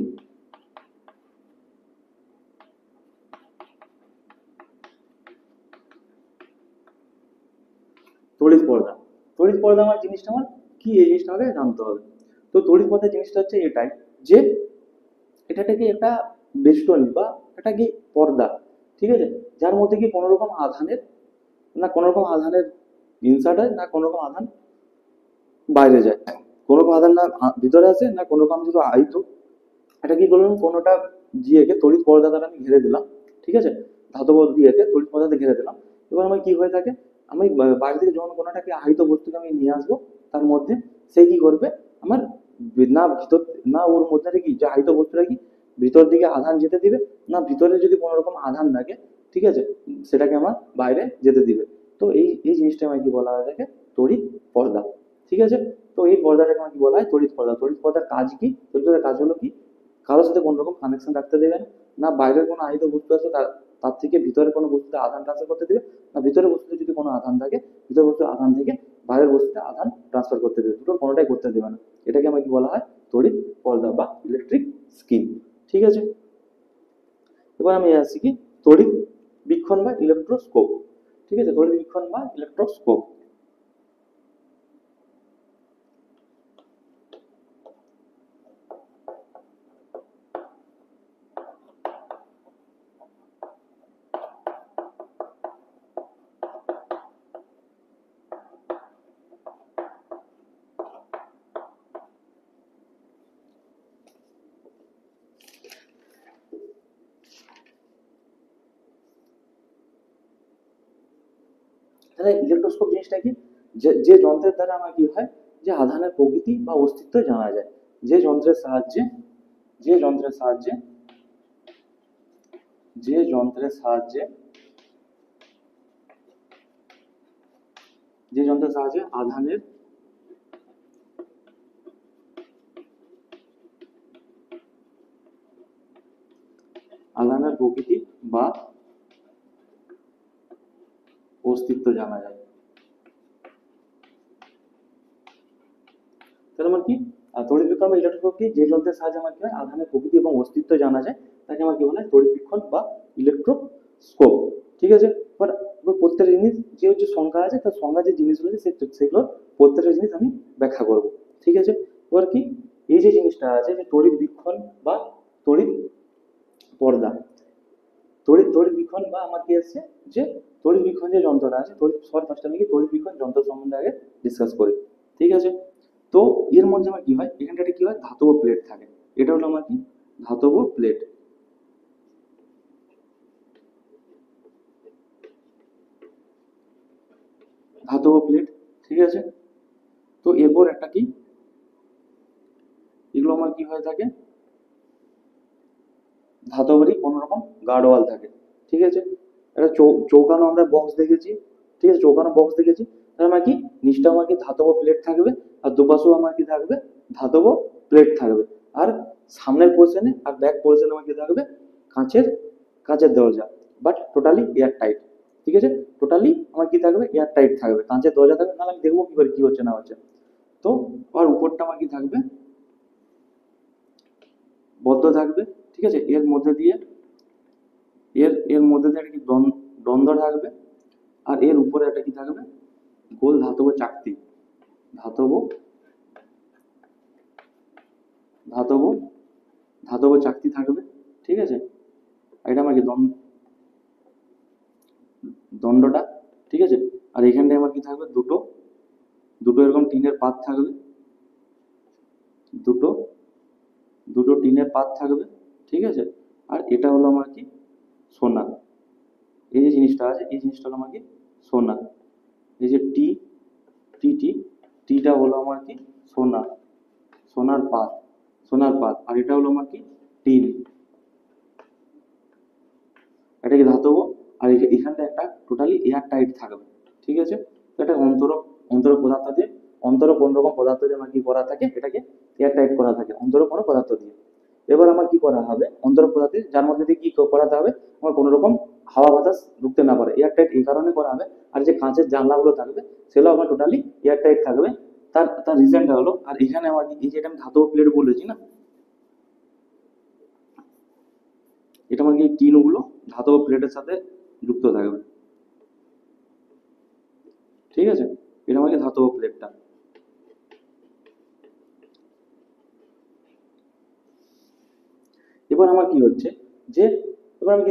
তড়িৎ পর্দা, তড়িৎ পর্দা আমার জিনিসটা আমার কি, এই জিনিসটা আমাকে জানতে হবে। তো তড়িৎ পর্দা জিনিসটা হচ্ছে এটাই যে এটা কি একটা বেষ্টনী বা এটা কি পর্দা, ঠিক আছে, যার মধ্যে কি কোনো রকম আধানের, না কোনো রকম আধানের ইনসার্ট হয়, না কোনো রকম আধান বাইরে যায়, কোনো রকম আধান না ভিতরে আসে, না কোনো রকম যদি আহিত। এটা কি করলাম, কোনোটা জিএকে তড়িৎ পর্দা দ্বারা আমি ঘিরে দিলাম। ঠিক আছে, ধাতব জিএকে তড়িৎ পর্দাতে ঘিরে দিলাম। এবার আমার কি হয়ে থাকে, আমি বাইরে থেকে যখন কোনোটাকে আহিত বস্তুকে আমি নিয়ে আসবো তার মধ্যে, সে কি করবে আমার না ভিতর, না ওর মধ্যে কি যে আহিত বস্তুটা কি ভিতর দিকে আধান যেতে দিবে, না ভিতরে যদি কোনো রকম আধান থাকে, ঠিক আছে, সেটাকে আমার বাইরে যেতে দিবে। তো এই এই জিনিসটা আমার কি বলা হয় থাকে তড়িৎ পর্দা। ঠিক আছে, তো এই পর্দাটাকে আমার কি বলা হয় তড়িৎ পর্দা। তড়িৎ পর্দার কাজ কি? তড়িৎ পর্দার কাজ হলো কি, কারোর সাথে কোনো রকম কানেকশন রাখতে দেবে না, না বাইরের কোনো আহিত বস্তু আছে তার তার থেকে ভিতরে কোনো বস্তুতে আধান ট্রান্সফার করতে দেবে, না ভিতরের বস্তুতে যদি কোনো আধান থাকে ভিতরের বস্তুর আধান থেকে বাইরের বস্তুতে আধান ট্রান্সফার করতে দেবে, দুটোর কোনোটাই করতে দেবে না। এটাকে আমার কি বলা হয় তড়িৎ পর্দা বা ইলেকট্রিক স্কিম। ঠিক আছে, এবার আমি আসছি কি তড়িৎ বীক্ষণ বা ইলেকট্রোস্কোপ। ঠিক আছে, তড়িৎ বীক্ষণ বা ইলেকট্রোস্কোপ। তাহলে ইলেকট্রোস্কোপ জিনিসটা কি, যে যে যন্ত্রের দ্বারা আমার কি হয় যে আধানের প্রকৃতি বা অস্তিত্ব জানা যায়, যে যন্ত্রের সাহায্যে, যে যন্ত্রের সাহায্যে, যে যন্ত্রের সাহায্যে, যে যন্ত্রের সাহায্যে আধানের, আধানের প্রকৃতি বা অস্তিত্ব জানা যায়। তাহলে আমার কি তড়িৎ বীক্ষণ বা ইলেকট্রোস্কোপ কি, যে যন্ত্রের সাহায্যে আমার কি হয় আধানের প্রকৃতি এবং অস্তিত্ব জানা যায়, তাকে আমার কি বলা হয় তড়িৎ বীক্ষণ বা ইলেকট্রোস্কোপ। ঠিক আছে, এবার এবার প্রত্যেকটা জিনিস যে হচ্ছে সংখ্যা আছে, তার সংখ্যা যে জিনিসগুলো আছে সেগুলো প্রত্যেকটা জিনিস আমি ব্যাখ্যা করব। ঠিক আছে, এবার কি এই যে জিনিসটা আছে যে তড়িৎ বীক্ষণ বা তড়িৎ পর্দা, তড়িৎ তড়িৎ বীক্ষণ বা আমার কি আসছে যে তড়িৎ বীক্ষণ যে যন্ত্রটা আছে, তড়িৎ সবার ফার্স্ট আমি কি তড়িৎ বীক্ষণ যন্ত্র সম্বন্ধে আগে ডিসকাস করি। ঠিক আছে, তো এর মধ্যে আমার কি হয়, এখানটা কি হয় ধাতব প্লেট থাকে, এটা হলো আমার কি ধাতব প্লেট, ধাতব প্লেট। ঠিক আছে, তো এরপর একটা কি, এগুলো আমার কি হয়ে থাকে ধাতবেরই কোনো রকম গার্ডওয়াল থাকে। ঠিক আছে, একটা চৌকানো আমরা বক্স দেখেছি। ঠিক আছে, চৌকানো বক্স দেখেছি, তার মানে কি নিচটা আমার কি ধাতব প্লেট থাকবে, আর দুপাশেও আমার কি থাকবে ধাতব প্লেট থাকবে, আর সামনের পোর্শনে আর ব্যাক পোর্শনে আমার কি থাকবে কাঁচের, কাঁচের দরজা, বাট টোটালি এয়ার টাইট। ঠিক আছে, টোটালি আমার কি থাকবে এয়ার টাইট থাকবে, কাঁচের দরজা থাকবে, নাহলে আমি দেখবো কি করে কি হচ্ছে না হচ্ছে। তো আর উপরটা আমার কি থাকবে বদ্ধ থাকবে। ঠিক আছে, এর মধ্যে দিয়ে, এর এর মধ্যে দিয়ে একটা কি দ্বন্দ্ব থাকবে, আর এর উপরে একটা কি থাকবে গোল ধাতব চাকতি, ধাতব, ধাতব, ধাতব চাকতি থাকবে। ঠিক আছে, আর এটা আমার কি দণ্ডটা। ঠিক আছে, আর এখানটায় আমার কি থাকবে দুটো, দুটো এরকম টিনের পাত থাকবে, দুটো, দুটো টিনের পাত থাকবে। ঠিক আছে, আর এটা হলো আমার কি সোনা, এই যে জিনিসটা আছে এই জিনিসটা হলো আমার কি সোনা, এই যে টি, টিটা হলো আমার কি সোনা, সোনার পাত, সোনার পাত, আর এটা হলো আমার কি টিন, এটা কি ধাতব, আর এখানটা একটা টোটালি এয়ার টাইট থাকবে। ঠিক আছে, এটা অন্তরক, অন্তরক পদার্থ দিয়ে, অন্তরক কোন রকম পদার্থ দিয়ে আমার কি করা থাকে, এটাকে এয়ার টাইট করা থাকে অন্তরক কোনো পদার্থ দিয়ে। এবার আমার কি করা হবে, অন্তরক পদার্থে যার মধ্যে দিয়ে কি করাতে হবে, আমার কোনো রকম হাওয়া বাতাস ঢুকতে না পারে, এয়ার টাইট এই কারণে করা হবে। আর যে কাঁচের জানলাগুলো থাকবে সেগুলো আমার টোটালি এয়ার টাইট থাকবে। তার তার রিজনটা হলো, আর এখানে আমার এই যেটা আমি ধাতব প্লেট বলেছি না, এটা আমার কি টিনগুলো ধাতব প্লেটের সাথে যুক্ত থাকবে, ঠিক আছে, এটা আমাকে ধাতব প্লেটটা। এবার আমার কি হচ্ছে যে, এবার আমি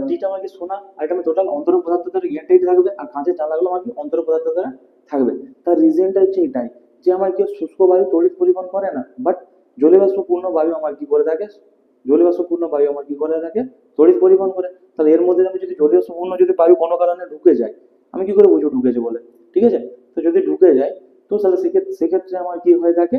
টিটা আমার কি সোনা, আর এটা আমি টোটাল অন্তরক পদার্থ দ্বারা এয়ারটাইট থাকবে, আর কাঁচের জানলাগুলো আমার কি অন্তরক পদার্থ দ্বারা থাকবে। তার রিজনটা হচ্ছে এটাই, যে আমার কি শুষ্ক বায়ু তড়িৎ পরিবহন করে না, বাট জলীয়বাষ্পপূর্ণ বায়ু আমার কি করে থাকে, জলীয়বাষ্পপূর্ণ বায়ু আমার কি করে থাকে, তড়িৎ পরিবহন করে। তাহলে এর মধ্যে আমি যদি জলীয়বাষ্পপূর্ণ যদি বায়ু কোনো কারণে ঢুকে যায়, আমি কি করে বুঝবো ঢুকেছে বলে, ঠিক আছে। তো যদি ঢুকে যায়, তো তাহলে সেক্ষেত্রে আমার কি হয়ে থাকে,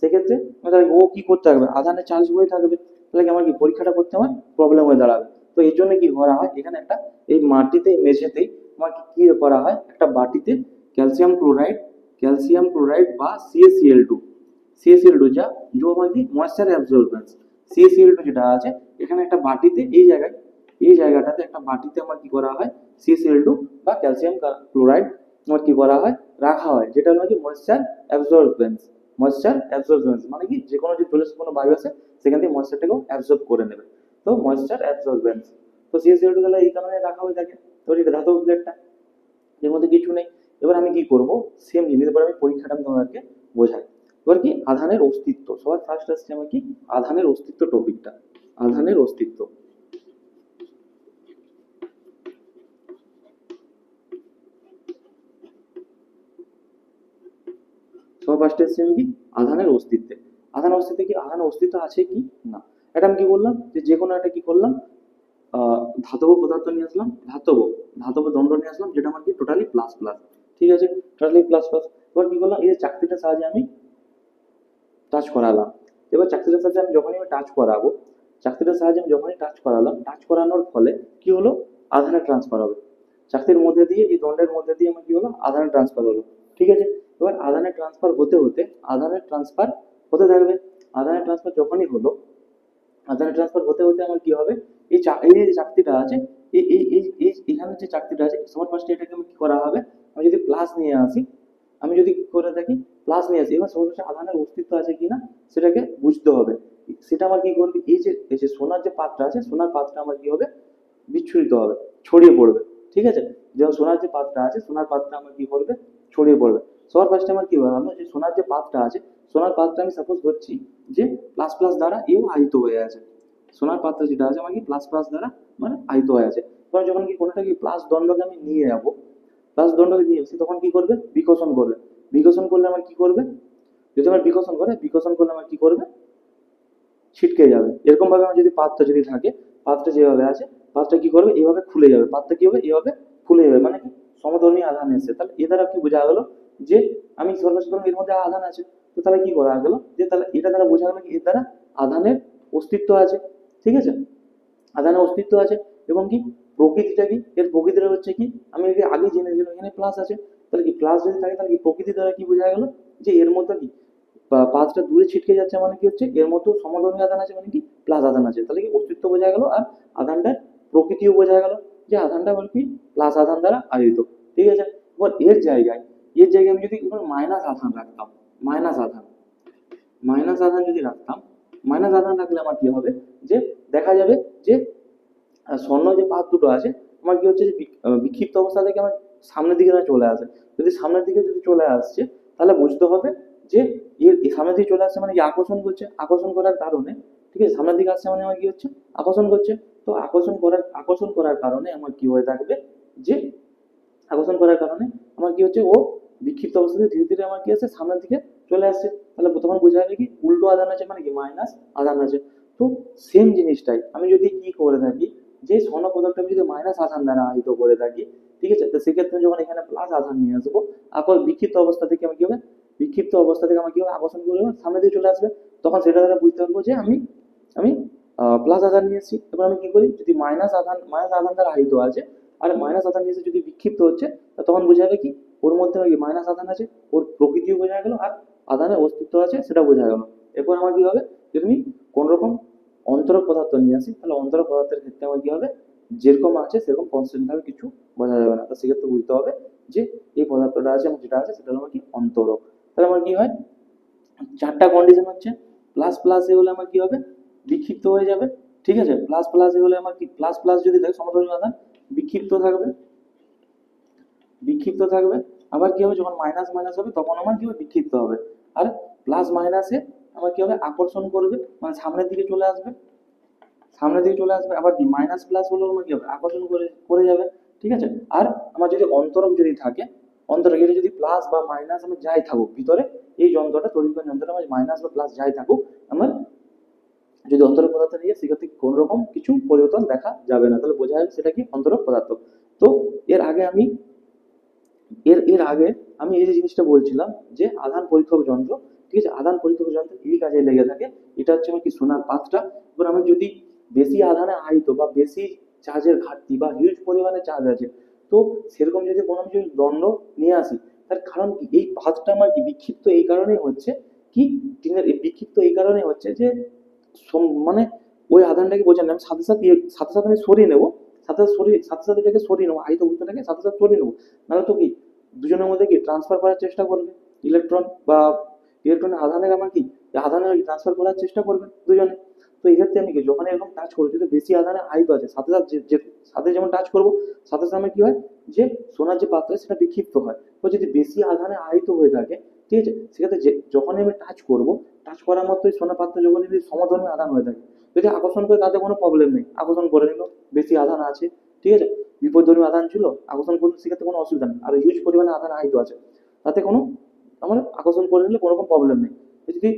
সেক্ষেত্রে তাহলে ও কি করতে থাকবে, আধানে চার্জ হয়ে থাকবে, তাহলে কি আমার কি পরীক্ষাটা করতে আমার প্রবলেম হয়ে দাঁড়াবে। তো এই জন্য কি করা হয়, এখানে একটা এই মাটিতে মেঝেতেই আমার কি করা হয়, একটা বাটিতে ক্যালসিয়াম ক্লোরাইড, ক্যালসিয়াম ক্লোরাইড বা CaCl2, CaCl2 যা जो हमारी ময়েশ্চার অ্যাবজর্বেন্স, CaCl2 যেটা আছে এখানে একটা বাটিতে, এই জায়গায় এই জায়গাটাতে একটা বাটিতে আমার কি করা হয়, CaCl2 বা ক্যালসিয়াম ক্লোরাইড আমার কি করা হয়, রাখা হয়, যেটা হলো কি ময়েশ্চার অ্যাবজর্বেন্স। ময়েশ্চার অ্যাবজর্বেন্স মানে কি, যে কোনো যে জলীয় বায়ু আছে সেখান থেকে ময়েশ্চারটাকেও অ্যাবজর্ব করে নেবে, তো ময়েশ্চার অ্যাবজর্বেন্স। তো CaCl2 তাহলে এই কারণে রাখা হয়ে থাকে। তো এটা ধাতব প্লেটটা, এর মধ্যে কিছু নেই। এবার আমি কি করব, সেম জিনিস এবার আমি পরীক্ষাটা আমি তোমাদেরকে বোঝাই। এবার কি আধানের অস্তিত্ব, সবার ফার্স্ট আসছে আমার কি আধানের অস্তিত্ব টপিকটা, আধানের অস্তিত্ব। সবার ফার্স্টে এসছে আমি কি আধানের অস্তিত্বে, আধানের অস্তিত্বে কি আধানের অস্তিত্ব আছে কি না। এটা আমি কি বললাম, যে কোনো একটা কি করলাম, ধাতব পদার্থ নিয়ে আসলাম, ধাতব দণ্ড নিয়ে আসলাম, যেটা আমার কি টোটালি প্লাস প্লাস, ঠিক আছে, টোটালি প্লাস প্লাস। এবার কি করলাম, এই যে চাকতিটার সাহায্যে আমি টাচ করালাম। এবার চাকতিটার সাথে আমি যখনই টাচ করাবো, চাকতিটার সাহায্যে আমি যখনই টাচ করালাম, টাচ করানোর ফলে কি হলো, আধানের ট্রান্সফার হবে। চাকতির মধ্যে দিয়ে, এই দণ্ডের মধ্যে দিয়ে আমার কি হলো, আধানের ট্রান্সফার হলো, ঠিক আছে। এবার আধানের ট্রান্সফার হতে হতে, আধানের ট্রান্সফার হতে থাকবে, আধানের ট্রান্সফার যখনই হলো, আধানের ট্রান্সফার হতে হতে আমার কি হবে, এই যে চাকতিটা আছে, এখানে যে চাকতিটা আছে, সবার ফার্স্টে এটাকে আমি কি করা হবে, আমি যদি প্লাস নিয়ে আসি, আমি যদি কি করে থাকি প্লাস নিয়ে আসি, এবার সর্বশেষে আধানের অস্তিত্ব আছে কিনা সেটাকে বুঝতে হবে। সেটা আমার কি করবে, এই যে সোনার যে পাত্রটা আছে, সোনার পাত্রটা আমার কি হবে, বিচ্ছুরিত হবে, ছড়িয়ে পড়বে, ঠিক আছে। যেমন সোনার যে পাত্রটা আছে, সোনার পাত্রটা আমার কি করবে, ছড়িয়ে পড়বে। সবার ফার্স্টে আমার কি হবে, যে সোনার যে পাত্রটা আছে, সোনার পাত্রটা আমি সাপোজ ধরছি যে প্লাস প্লাস দ্বারা এও আহিত হয়ে আছে, সোনার পাত্র যেটা আছে আমার কি প্লাস প্লাস দ্বারা মানে আহিত হয়ে আছে। এবার যখন কি কোনোটা কি প্লাস দণ্ডকে আমি নিয়ে যাবো, প্লাস দণ্ডকে নিয়ে এসে তখন কি করবে, বিকর্ষণ করবে, বিকর্ষণ করলে আমার কি করবে, যদি আমার বিকর্ষণ করে, বিকর্ষণ করলে আমার কি করবে, ছিটকে যাবে। এরকম ভাবে আমার যদি পাতটা যদি থাকে, পাতটা যেভাবে আছে, পাতটা কি করবে, এইভাবে খুলে যাবে, পাতটা কি হবে, এইভাবে খুলে যাবে, মানে কি সমধর্মী আধান এসে। তাহলে এ দ্বারা কি বোঝা গেল, যে আমি সর্বসাধারণ এর মধ্যে আধান আছে, তো তাহলে কি করা গেল, যে তাহলে এটা দ্বারা বোঝা গেল কি এর দ্বারা আধানের অস্তিত্ব আছে, ঠিক আছে, আধানের অস্তিত্ব আছে। এবং কি প্রকৃতিটা কি, এর প্রকৃতিটা হচ্ছে কি, আমি আগে জেনেছিলাম এখানে প্লাস আছে, তাহলে কি প্লাস যদি থাকে, তাহলে কি প্রকৃতি দ্বারা কি বোঝা গেল, যে এর মধ্যে কি পাঁচটা দূরে ছিটকে যাচ্ছে, মানে কি হচ্ছে এর মধ্যেও সমধর্মী আধান আছে, মানে কি প্লাস আধান আছে, তাহলে কি অস্তিত্ব বোঝা গেল, আর আধানটার প্রকৃতিও বোঝা গেল, যে আধানটা বল কি প্লাস আধান দ্বারা আয়িত, ঠিক আছে। এবার এর জায়গায় আমি যদি মাইনাস আধান রাখতাম, মাইনাস আধান, মাইনাস আধান যদি রাখতাম, মাইনাস আধান রাখলে আমার কি হবে, যে দেখা যাবে যে স্বর্ণ যে পাত দুটো আছে আমার কি হচ্ছে, যে বিক্ষিপ্ত অবস্থা থেকে আমার সামনের দিকে না চলে আসে। যদি সামনের দিকে যদি চলে আসছে, তাহলে বুঝতে হবে যে এর সামনের দিকে চলে আসছে মানে কি আকর্ষণ করছে, আকর্ষণ করার কারণে, ঠিক আছে, সামনের দিকে আসছে মানে আমার কি হচ্ছে, আকর্ষণ করছে। তো আকর্ষণ করার কারণে আমার কি হয়ে থাকবে, যে আকর্ষণ করার কারণে আমার কি হচ্ছে, ও বিক্ষিপ্ত অবস্থা থেকে ধীরে ধীরে আমার কি আছে, সামনের দিকে চলে আসছে। তাহলে তখন বোঝা যাবে কি উল্টো আধান আছে, মানে কি মাইনাস আধান আছে। তো সেম জিনিসটাই আমি যদি কি করে থাকি, যে স্বর্ণ পদার্থ আমি যদি মাইনাস আধান দ্বারা আহিত করে থাকি, ঠিক আছে, তো সেক্ষেত্রে যখন এখানে প্লাস আধান নিয়ে আসবো, বিক্ষিপ্ত অবস্থা থেকে আমি কি হবে, বিক্ষিপ্ত অবস্থা থেকে আমার কি হবে, আকর্ষণ করে সামনে দিয়ে চলে আসবে, তখন সেটা দ্বারা বুঝতে পারবো যে আমি আমি প্লাস আধান নিয়ে এসেছি। এবার আমি কি করি, যদি মাইনাস আধান দ্বারা আহিত আছে, আর মাইনাস আধান নিয়ে এসে যদি বিক্ষিপ্ত হচ্ছে, তখন বোঝা যাবে কি ওর মধ্যে মাইনাস আধান আছে, ওর প্রকৃতিও বোঝা গেল, আর আধানের অস্তিত্ব আছে সেটা বোঝা গেল। এরপর আমার কি হবে, যদি আমি কোন রকম অন্তরক পদার্থ নিয়ে আসি, তাহলে অন্তরক পদার্থের ক্ষেত্রে আমার কি হবে, যেরকম আছে সেরকম কনস্ট্যান্ট ভাবে কিছু বোঝা যাবে না। তো সেক্ষেত্রে বুঝতে হবে যে এই পদার্থটা আছে এবং যেটা আছে সেটা হলো আমার কি অন্তরক। তাহলে আমার কি হয়, চারটা কন্ডিশন হচ্ছে, প্লাস প্লাস এ হলে আমার কি হবে, বিক্ষিপ্ত হয়ে যাবে। ঠিক আছে, প্লাস প্লাস এ হলে আমার কি, প্লাস প্লাস যদি থাকে সমধর্মী আধান বিক্ষিপ্ত থাকবে, বিক্ষিপ্ত থাকবে। আবার কি হবে, যখন মাইনাস মাইনাস হবে তখন আমার কি হবে, বিক্ষিপ্ত হবে। আর প্লাস মাইনাসে আমার কি হবে, আকর্ষণ করবে, মানে সামনের দিকে চলে আসবে, সামনের দিকে চলে আসবে। আবার কি মাইনাস প্লাস হলেও আমার কি হবে, আকর্ষণ করে করে যাবে। ঠিক আছে, আর আমার যদি অন্তরক যদি থাকে, অন্তরক এটা যদি প্লাস বা মাইনাস আমার যাই থাকুক ভিতরে, এই যন্ত্রটা তড়িৎ যন্ত্রটা আমার মাইনাস বা প্লাস যাই থাকুক, আমার যদি অন্তরক পদার্থ নিয়ে সেক্ষেত্রে কোনো রকম কিছু পরিবর্তন দেখা যাবে না। তাহলে বোঝা যাবে সেটা কি অন্তরক পদার্থ। তো এর আগে আমি এর আগে আমি এই যে জিনিসটা বলছিলাম যে আধান পরীক্ষক যন্ত্র, ঠিক আছে, আধান পরীক্ষক যন্ত্র এই কাজে লেগে থাকে। এটা হচ্ছে আমার কি সোনার পাতটা। এবার আমি যদি বেশি আধানে আহিত বা বেশি চার্জের ঘাটতি বা হিউজ পরিমাণে চার্জ আছে, তো সেরকম যদি কোনো কিছু দণ্ড নিয়ে আসি, তার কারণ কি, এই পাতটা আমার কি বিক্ষিপ্ত এই কারণেই হচ্ছে কি, টিনের এই বিক্ষিপ্ত এই কারণেই হচ্ছে যে মানে ওই আধানটাকে বোঝান আমি সাথে সাথে সাথে সাথে আমি সরিয়ে নেবো, সাথে সাথে সাথে এটাকে সরিয়ে নেবো, আহিত বস্তুটাকে সাথে সাথে সরিয়ে নেবো। নাহলে তো কি দুজনের মধ্যে কি ট্রান্সফার করার চেষ্টা করবে, ইলেকট্রন বা ইলেকট্রনের আধানের আমার কি আধানের ট্রান্সফার করার চেষ্টা করবে দুজনে। তো এই ক্ষেত্রে আমি কি যখন এরকম টাচ করবো, যদি বেশি আধানে আহিত আছে সাথে সাথে সাথে যেমন টাচ করবো, সাথে সাথে আমার কি হয়, যে সোনার যে পাত্র সেটা বিক্ষিপ্ত হয়। তো যদি বেশি আধানে আহিত হয়ে থাকে, ঠিক আছে, সেক্ষেত্রে যখনই আমি টাচ করবো, টাচ করার মতোই সোনা পাত্র যখন যদি সমধর্মী আধান হয়ে থাকে, যদি আকর্ষণ করে তাতে কোনো প্রবলেম নেই, আকর্ষণ করে নিল, বেশি আধান আছে, ঠিক আছে, বিপরীতধর্মী আধান ছিল, আকর্ষণ করলে সেক্ষেত্রে কোনো অসুবিধা নেই। আর হিউজ পরিমাণে আধান আহিত আছে, তাতে কোনো আমার আকর্ষণ করে নিলে কোনো রকম প্রবলেম নেই। যদি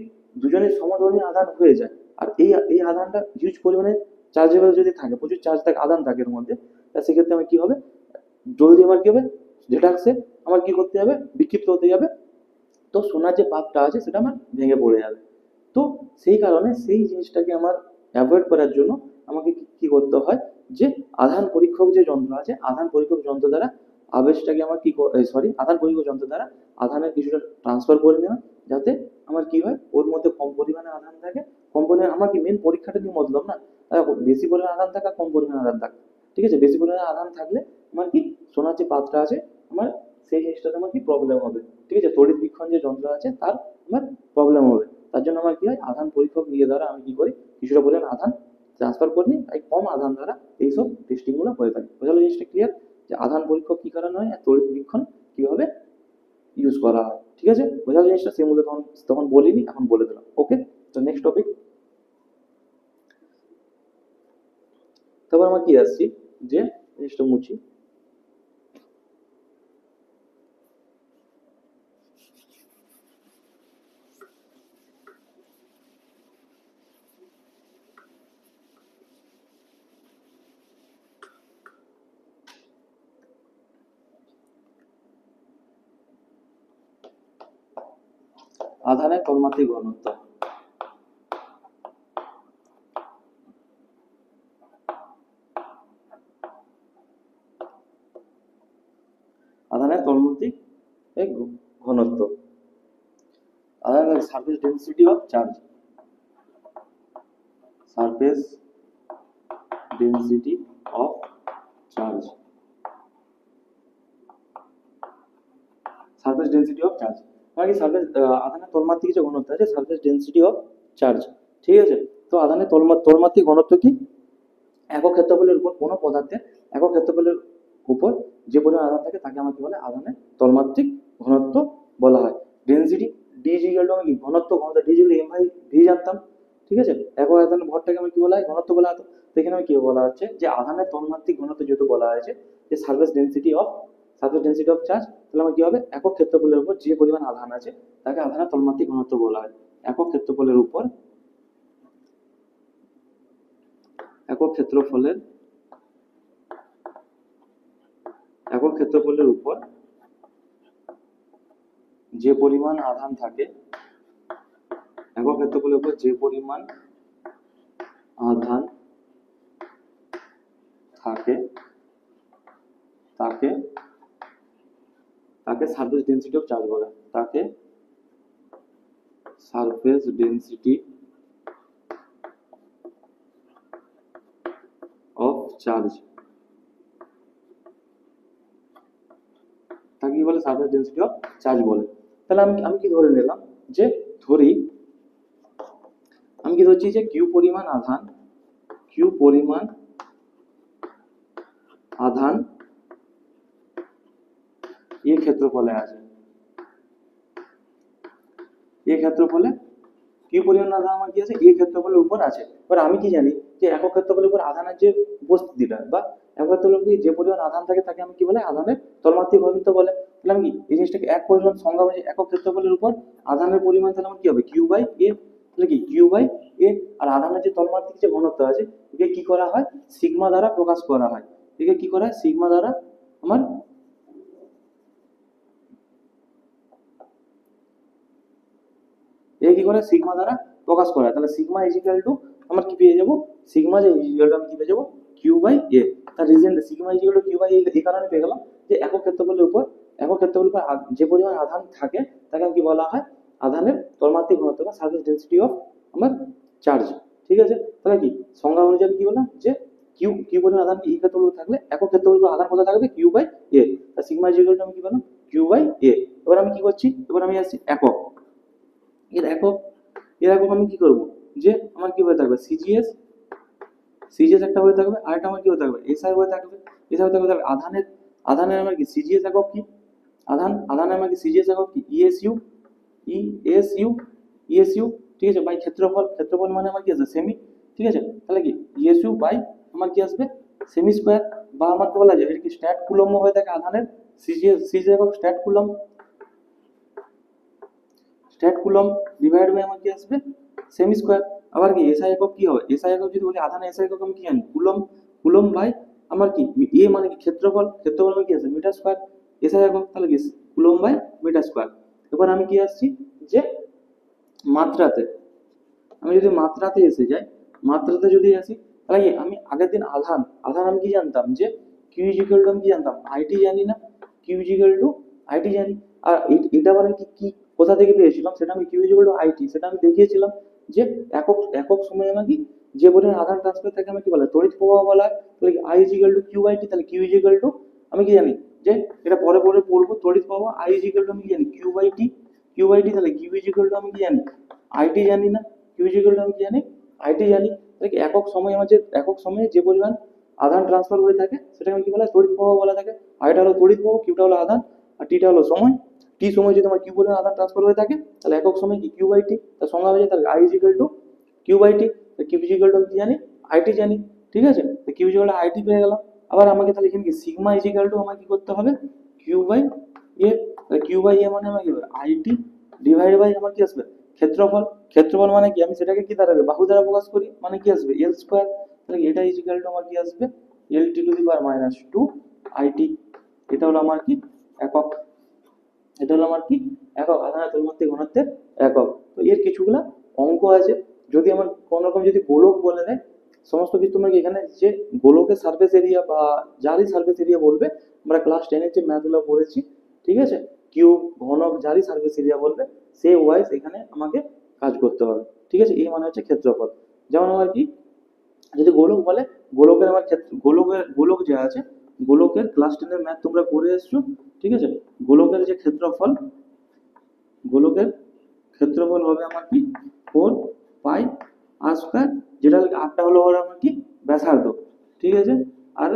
দুজনের সমধর্মী আধান হয়ে যায়, আর এই আধানটা হিউজ পরিমাণে চার্জেবল যদি থাকে, প্রচুর চার্জ থাকে, আধান থাকে এর মধ্যে, তা সেক্ষেত্রে আমার কি হবে, জলদি আমার কি হবে, যেটা আসছে আমার কি করতে হবে, বিক্ষিপ্ত হতে যাবে। তো সোনার যে পাতটা আছে সেটা আমার ভেঙে পড়ে যাবে। তো সেই কারণে সেই জিনিসটাকে আমার অ্যাভয়েড করার জন্য আমাকে কি করতে হয়, যে আধান পরীক্ষক যে যন্ত্র আছে, আধান পরীক্ষক যন্ত্র দ্বারা আবেশটাকে আমার কি সরি আধান পরীক্ষক যন্ত্র দ্বারা আধানের কিছুটা ট্রান্সফার করে নেওয়া, যাতে আমার কি হয়, ওর মধ্যে কম পরিমাণে আধান থাকে। কম পরিমাণে আমার কি মেন পরীক্ষাটা নিয়ে মতলব না, বেশি পরিমাণে আধান থাকা কম পরিমাণে আধান থাকা, ঠিক আছে, বেশি পরিমাণে আধান থাকলে আমার কি সোনার যে পাত্রটা আছে আমার সেই জিনিসটাতে আমার কি প্রবলেম হবে। ঠিক আছে, তড়িৎ বীক্ষণ যে যন্ত্র আছে তার আমার প্রবলেম হবে। তার জন্য আমার কি হয়, আধান পরীক্ষক নিয়ে দ্বারা আমি কি করি, কিছুটা পরিমাণ আধান ট্রান্সফার করে নিই, তাই কম আধান দ্বারা এইসব টেস্টিং গুলো হয়ে থাকে। বোঝা গেল জিনিসটা ক্লিয়ার, যে আধান পরীক্ষক কি কারণে হয় আর তড়িৎ বীক্ষণ কিভাবে ইউজ করা হয়। ঠিক আছে, বোঝা গেল জিনিসটা, সেই মধ্যে তখন তখন বলিনি, এখন বলে দিলাম। ওকে, তো নেক্সট টপিক। তারপর আমার কি আসছি, যে জিনিসটা মুছি, আধানের তন্মাত্রিক ঘনত্ব। আধানের তন্মাত্রিক ঘনত্ব, আধানের surface density of charge, surface density of charge, surface density of charge মানে কি, সারফেস আধানের তন্মাত্রিক যে ঘনত্ব আছে সারফেস ডেন্সিটি অফ চার্জ। ঠিক আছে, তো আধানের তন্মাত্রিক ঘনত্ব কি, একক ক্ষেত্রফলের উপর কোনো পদার্থের একক ক্ষেত্রফলের উপর যে পরিমাণ আধান থাকে তাকে আমরা কি বলে, আধানের তন্মাত্রিক ঘনত্ব বলা হয়। ডেন্সিটি ডি ইকুয়াল টু কি, ঘনত্ব, D equal M by V জানতাম। ঠিক আছে, একক আয়তনের ভরটাকে আমি কি বলা হয়, ঘনত্ব বলা হতো। তো এখানে আমি কি বলা হচ্ছে, যে আধানের তন্মাত্রিক ঘনত্ব যেহেতু বলা হয়েছে, যে সারফেস ডেন্সিটি অফ চার্জ, তাহলে আমার কি হবে, একক ক্ষেত্রফলের উপর যে পরিমাণ আধান আছে তাকে আধানের তন্মাত্রিক ঘনত্ব বলা হয়। একক ক্ষেত্রফলের উপর, একক ক্ষেত্রফলের একক ক্ষেত্রফলের উপর যে পরিমাণ আধান থাকে, একক ক্ষেত্রফলের উপর যে পরিমাণ আধান থাকে তাকে তাকে সারফেস ডেনসিটি অফ চার্জ বলে, তাকে সারফেস ডেনসিটি অফ চার্জ, তাকে কি বলে? সারফেস ডেনসিটি অফ চার্জ বলে। তাহলে আমি আমি কি ধরে নিলাম যে আমি কি ধরছি যে কিউ পরিমাণ আধান এ ক্ষেত্রফলে আছে, এ ক্ষেত্রফলে কিউ পরিমাণ আধান আমার কি আছে? এ ক্ষেত্রফলের উপর আছে। এবার আমি কি জানি যে একক ক্ষেত্রফলের উপর আধানের যে উপস্থিতিটা বা একক ক্ষেত্রফলে যে পরিমাণ আধান থাকে তাকে আমি কি বলে? আধানের তলমাত্রিক ঘনত্ব বলে। তাহলে আমি কি এই জিনিসটাকে এক করলাম, সংজ্ঞা হচ্ছে একক ক্ষেত্রফলের উপর আধানের পরিমাণ, তাহলে আমার কি হবে? কিউ বাই এ। তাহলে কি কিউ বাই এ, আর আধানের যে তলমাত্রিক যে ঘনত্ব আছে একে কি করা হয়? সিগমা দ্বারা প্রকাশ করা হয়। একে কি করা হয়? সিগমা দ্বারা আমার এ কি করে? সিগমা দ্বারা প্রকাশ করা হয়। তাহলে সিগমা ইজিক্যাল টু আমার কি পেয়ে যাবো? সিগমা যে ইজিক্যাল আমি কি পেয়ে যাবো? Q by A. তার reason sigma equal to Q by A এই কারণে পেয়ে গেলাম যে একক ক্ষেত্রফলের উপর যে পরিমাণ আধান থাকে তাকে কি বলা হয়? আধানের তলমাত্রিক ঘনত্ব বা সারফেস ডেনসিটি অফ আমার চার্জ। ঠিক আছে, তাহলে কি সংজ্ঞা অনুযায়ী কি বললাম যে কিউ কিউ পরিমাণ আধান এই ক্ষেত্রফল থাকলে একক ক্ষেত্রফল আধান কত থাকবে? Q by A. তার সিগমা ইজিক্যাল টু আমি কি বললাম? কিউ বাই এ। এবার আমি কি করছি? এবার আমি আসছি একক। এর একক আমি কি করব? যে আমার কি হয়ে থাকবে? সিজিএস একটা হয়ে থাকবে, আর একটা আমার কি হয়ে থাকবে? এসআই হয়ে থাকবে। এসআই হয়ে থাকবে আধানের আমার কি সিজিএস একক কি? আধানের আমার কি সিজিএস একক কি? ইএসইউ। ঠিক আছে, বাই ক্ষেত্রফল মানে আমার কি আছে? সেমি। ঠিক আছে, তাহলে কি ইএসইউ বাই আমার কি আসবে? সেমি স্কয়ার, বা আমার কি বলা যায় এটা কি স্ট্যাট কুলম্ব হয়ে থাকে আধানের সিজিএস একক স্ট্যাট কুলম ডিভাইড বাই আমার কি আসবে? Semi square. আবার কি এসআই একক কি হবে? এসআই একক যদি বলি আধান এসআই একক আমি কি জানি? কুলম বাই আমার কি এ মানে কি ক্ষেত্রফল মানে কি আছে? Metre square. এসআই একক তাহলে কি কুলম বাই মিটার স্কয়ার। এবার আমি কি আসছি যে মাত্রাতে, আমি যদি মাত্রাতে এসে যাই, মাত্রাতে যদি আসি তাহলে কি আমি আগের দিন আধান আমি কি জানতাম যে কিউ ইজিক্যাল টু আমি কি জানতাম? আইটি জানি না? কিউ ইজিক্যাল টু আইটি জানি। আর এটা আবার আমি কি কোথা থেকে পেয়েছিলাম? সেটা আমি কিউ ইজিক্যাল টু আইটি সেটা আমি দেখিয়েছিলাম যে একক সময়ে আমাকে যে পরিমাণ আধান ট্রান্সফার থাকে আমি কি বলা হয়? তড়িৎ প্রবাহ বলা হয়। তাহলে I equal to Q IT, তাহলে কিউ ইজিক্যাল টু আমি কি জানি যে এটা পরে পড়বো তড়িৎ প্রবাহ। আই ইজিক্যাল টু আমি কি জানি? কিউ বাই টি। তাহলে কিউ ইজিক্যাল টু আমি কি জানি? আইটি জানি না? কিউ ইজিক্যাল টু আমি কি জানি? আইটি জানি। তাহলে কি একক সময়ে যে পরিমাণ আধান ট্রান্সফার হয়ে থাকে সেটাকে আমি কি বলা হয়? তড়িৎ প্রবাহ বলা থাকে। আইটা হলো তড়িৎ প্রবাহ, কিউটা হলো আধান, আর টিটা হলো সময়। টি সময় যদি আমার কিউ পরিমাণ আধান ট্রান্সফার হয়ে থাকে তাহলে একক সময় কি কিউ বাই টি, তার সংজ্ঞা হয়ে যায় তাহলে I equal to Q by T. Q equal to কি জানি? আইটি জানি। ঠিক আছে, কিউ ইজিক্যাল টু আইটি পেয়ে গেলাম। আবার আমাকে তাহলে এখানে কি সিগমা ইজিক্যাল টু আমাকে কি করতে হবে? Q by A. Q by A মানে আমার কি হবে? আইটি ডিভাইড বাই আমার কি আসবে? ক্ষেত্রফল মানে কি আমি সেটাকে কি দ্বারা বাহু দ্বারা প্রকাশ করি মানে কি আসবে? L square. তাহলে এটা ইজিক্যাল টু আমার কি আসবে? L T to the power minus two IT. এটা হলো আমার কি একক। এটা হলো আমার কি একক, আধানের তলমাত্রিক ঘনত্বের একক। তো এর কিছুগুলা অঙ্ক আছে। যদি আমার কোন রকম যদি গোলক বলে দেয়, সমস্ত কিছু তোমরা এখানে যে গোলকের সারফেস এরিয়া বা যারই সারফেস এরিয়া বলবে, আমরা ক্লাস 10 এর যে ম্যাথগুলো পড়েছি, ঠিক আছে, কিউব ঘনক যারই সারফেস এরিয়া বলবে সে ওয়াইজ এখানে আমাকে কাজ করতে হবে। ঠিক আছে, এই মানে হচ্ছে ক্ষেত্রফল। যেমন আমার কি যদি গোলক বলে, গোলকের আমার গোলক যে আছে, গোলকের ক্লাস 10 এর ম্যাথ তোমরা করে এসছো। ঠিক আছে, গোলকের যে ক্ষেত্রফল হবে আমার কি 4 পাই আর স্কয়ার, যেটা আটটা হলো আমার কি ব্যাসার্ধ। ঠিক আছে, আর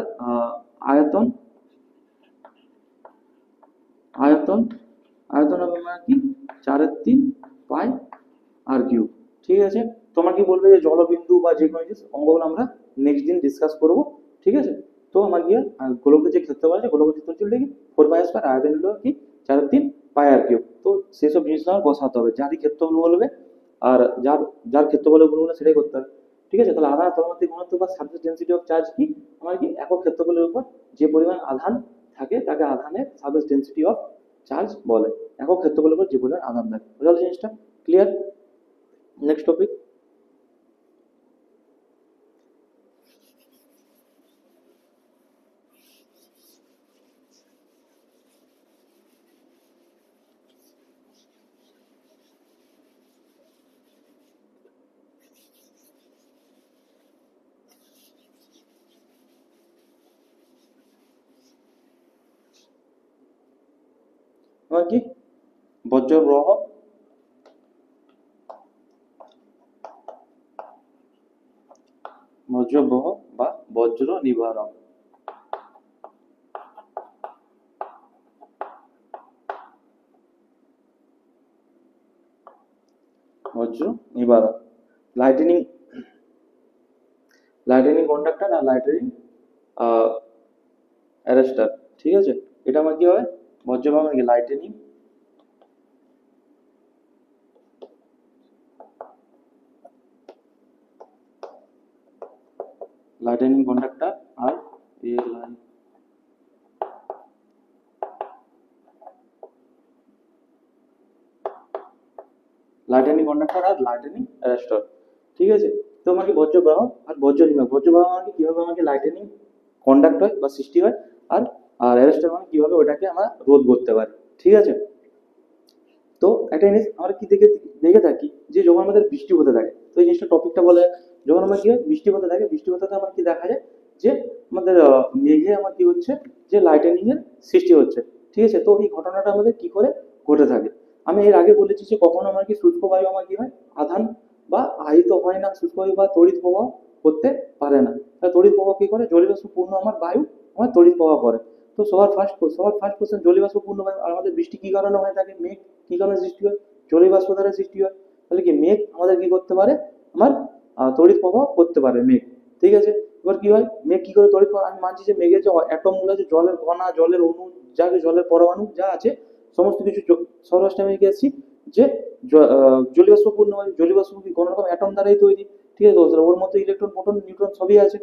আয়তন আয়তন আয়তন হবে আমার কি 4/3 পাই আর কিউব। ঠিক আছে, তোমার কি বলবে যে জলবিন্দু বা যে কোনো জিনিস অঙ্কগুলো আমরা নেক্সট দিন ডিসকাস করব। ঠিক আছে, তো আমার গিয়ে গোলকের যে ক্ষেত্রফল আছে, গোলকের ক্ষেত্রফল কি 4 পাই স্কয়ার, আয়তন হলো কি 4/3 পাই আর কিউব। তো সেসব জিনিস আমার বসাতে হবে, যারই ক্ষেত্রফল বলবে আর যার ক্ষেত্রফলের গুলো সেটাই করতে হবে। ঠিক আছে, তাহলে আধান তলমাত্রিক ঘনত্ব বা সারফেস ডেনসিটি অফ চার্জ কি আমার কি একক ক্ষেত্রফলের উপর যে পরিমাণ আধান থাকে তাকে আধানের সারফেস ডেনসিটি অফ চার্জ বলে। একক ক্ষেত্রফলের উপর যে পরিমাণ আধান থাকে। বুঝা গেল জিনিসটা? ক্লিয়ার? Next topic. আমার কি বজ্রপ্রবাহ, বজ্রপ্রবাহ বা বজ্র নিবারক। বজ্র নিবারক, লাইটেনিং, লাইটেনিং কন্ডাক্টর আর লাইটেনিং অ্যারেস্টার। ঠিক আছে, এটা আমার কি হবে বজ্রপ্রবাহ কি লাইটেনিং, লাইটেনিং কন্ডাক্টর আর লাইটেনিং কন্ডাক্টর আর লাইটেনিং অ্যারেস্টার। ঠিক আছে, তো আমাকে বজ্রপ্রবাহ আর বজ্র নিবারক, বজ্রপ্রবাহ আমাকে কিভাবে আমাকে লাইটেনিং কন্ডাক্ট হয় বা সৃষ্টি হয়, আর আর অ্যারেস্টার মানে কিভাবে ওটাকে আমরা রোধ করতে পারি। ঠিক আছে, তো একটা জিনিস আমরা কি দেখে দেখে থাকি যে যখন আমাদের বৃষ্টি হতে থাকে, তো এই জিনিসটা টপিকটা বলে, যখন আমার কি হয় বৃষ্টি হতে থাকে, বৃষ্টি হতে আমার কি দেখা যায় যে আমাদের মেঘে আমার কি হচ্ছে যে লাইটেনিং এর সৃষ্টি হচ্ছে। ঠিক আছে, তো এই ঘটনাটা আমাদের কি করে ঘটে থাকে। আমি এর আগে বলেছি যে কখনো আমার কি শুষ্ক বায়ু আমার কি হয় আধান বা আহিত হয় না, শুষ্ক বায়ু বা তড়িৎ প্রবাহ করতে পারে না। তাহলে তড়িৎ প্রবাহ কি করে, জলীয়বাষ্প পূর্ণ আমার বায়ু আমার তড়িৎ প্রবাহ করে। তো সবার ফার্স্ট কোশ্চেন, জলীয়বাষ্প পূর্ণ বায়ু আর আমাদের বৃষ্টি কি কারণে হয়ে থাকে, মেঘ কি কারণে সৃষ্টি হয়, জলীয়বাষ্প দ্বারা সৃষ্টি হয়। তাহলে কি মেঘ আমাদের কি করতে পারে, আমার তড়িৎ প্রবাহ করতে পারে মেঘ। ঠিক আছে, এবার কি হয় মেঘ কি করে তড়িৎ প্রবাহ, আমি মানছি যে মেঘের যে অ্যাটম গুলো আছে, জলের কণা, জলের অণু, যা কিছু জলের পরমাণু যা আছে সমস্ত কিছু সর্বশেষে আমি কি আসছি যে জলীয়বাষ্প পূর্ণ বায়ু, জলীয়বাষ্প কি কোনো রকম অ্যাটম দ্বারাই তৈরি। ঠিক আছে, তো ওর মধ্যে ইলেকট্রন, প্রোটন, নিউট্রন সবই আছে।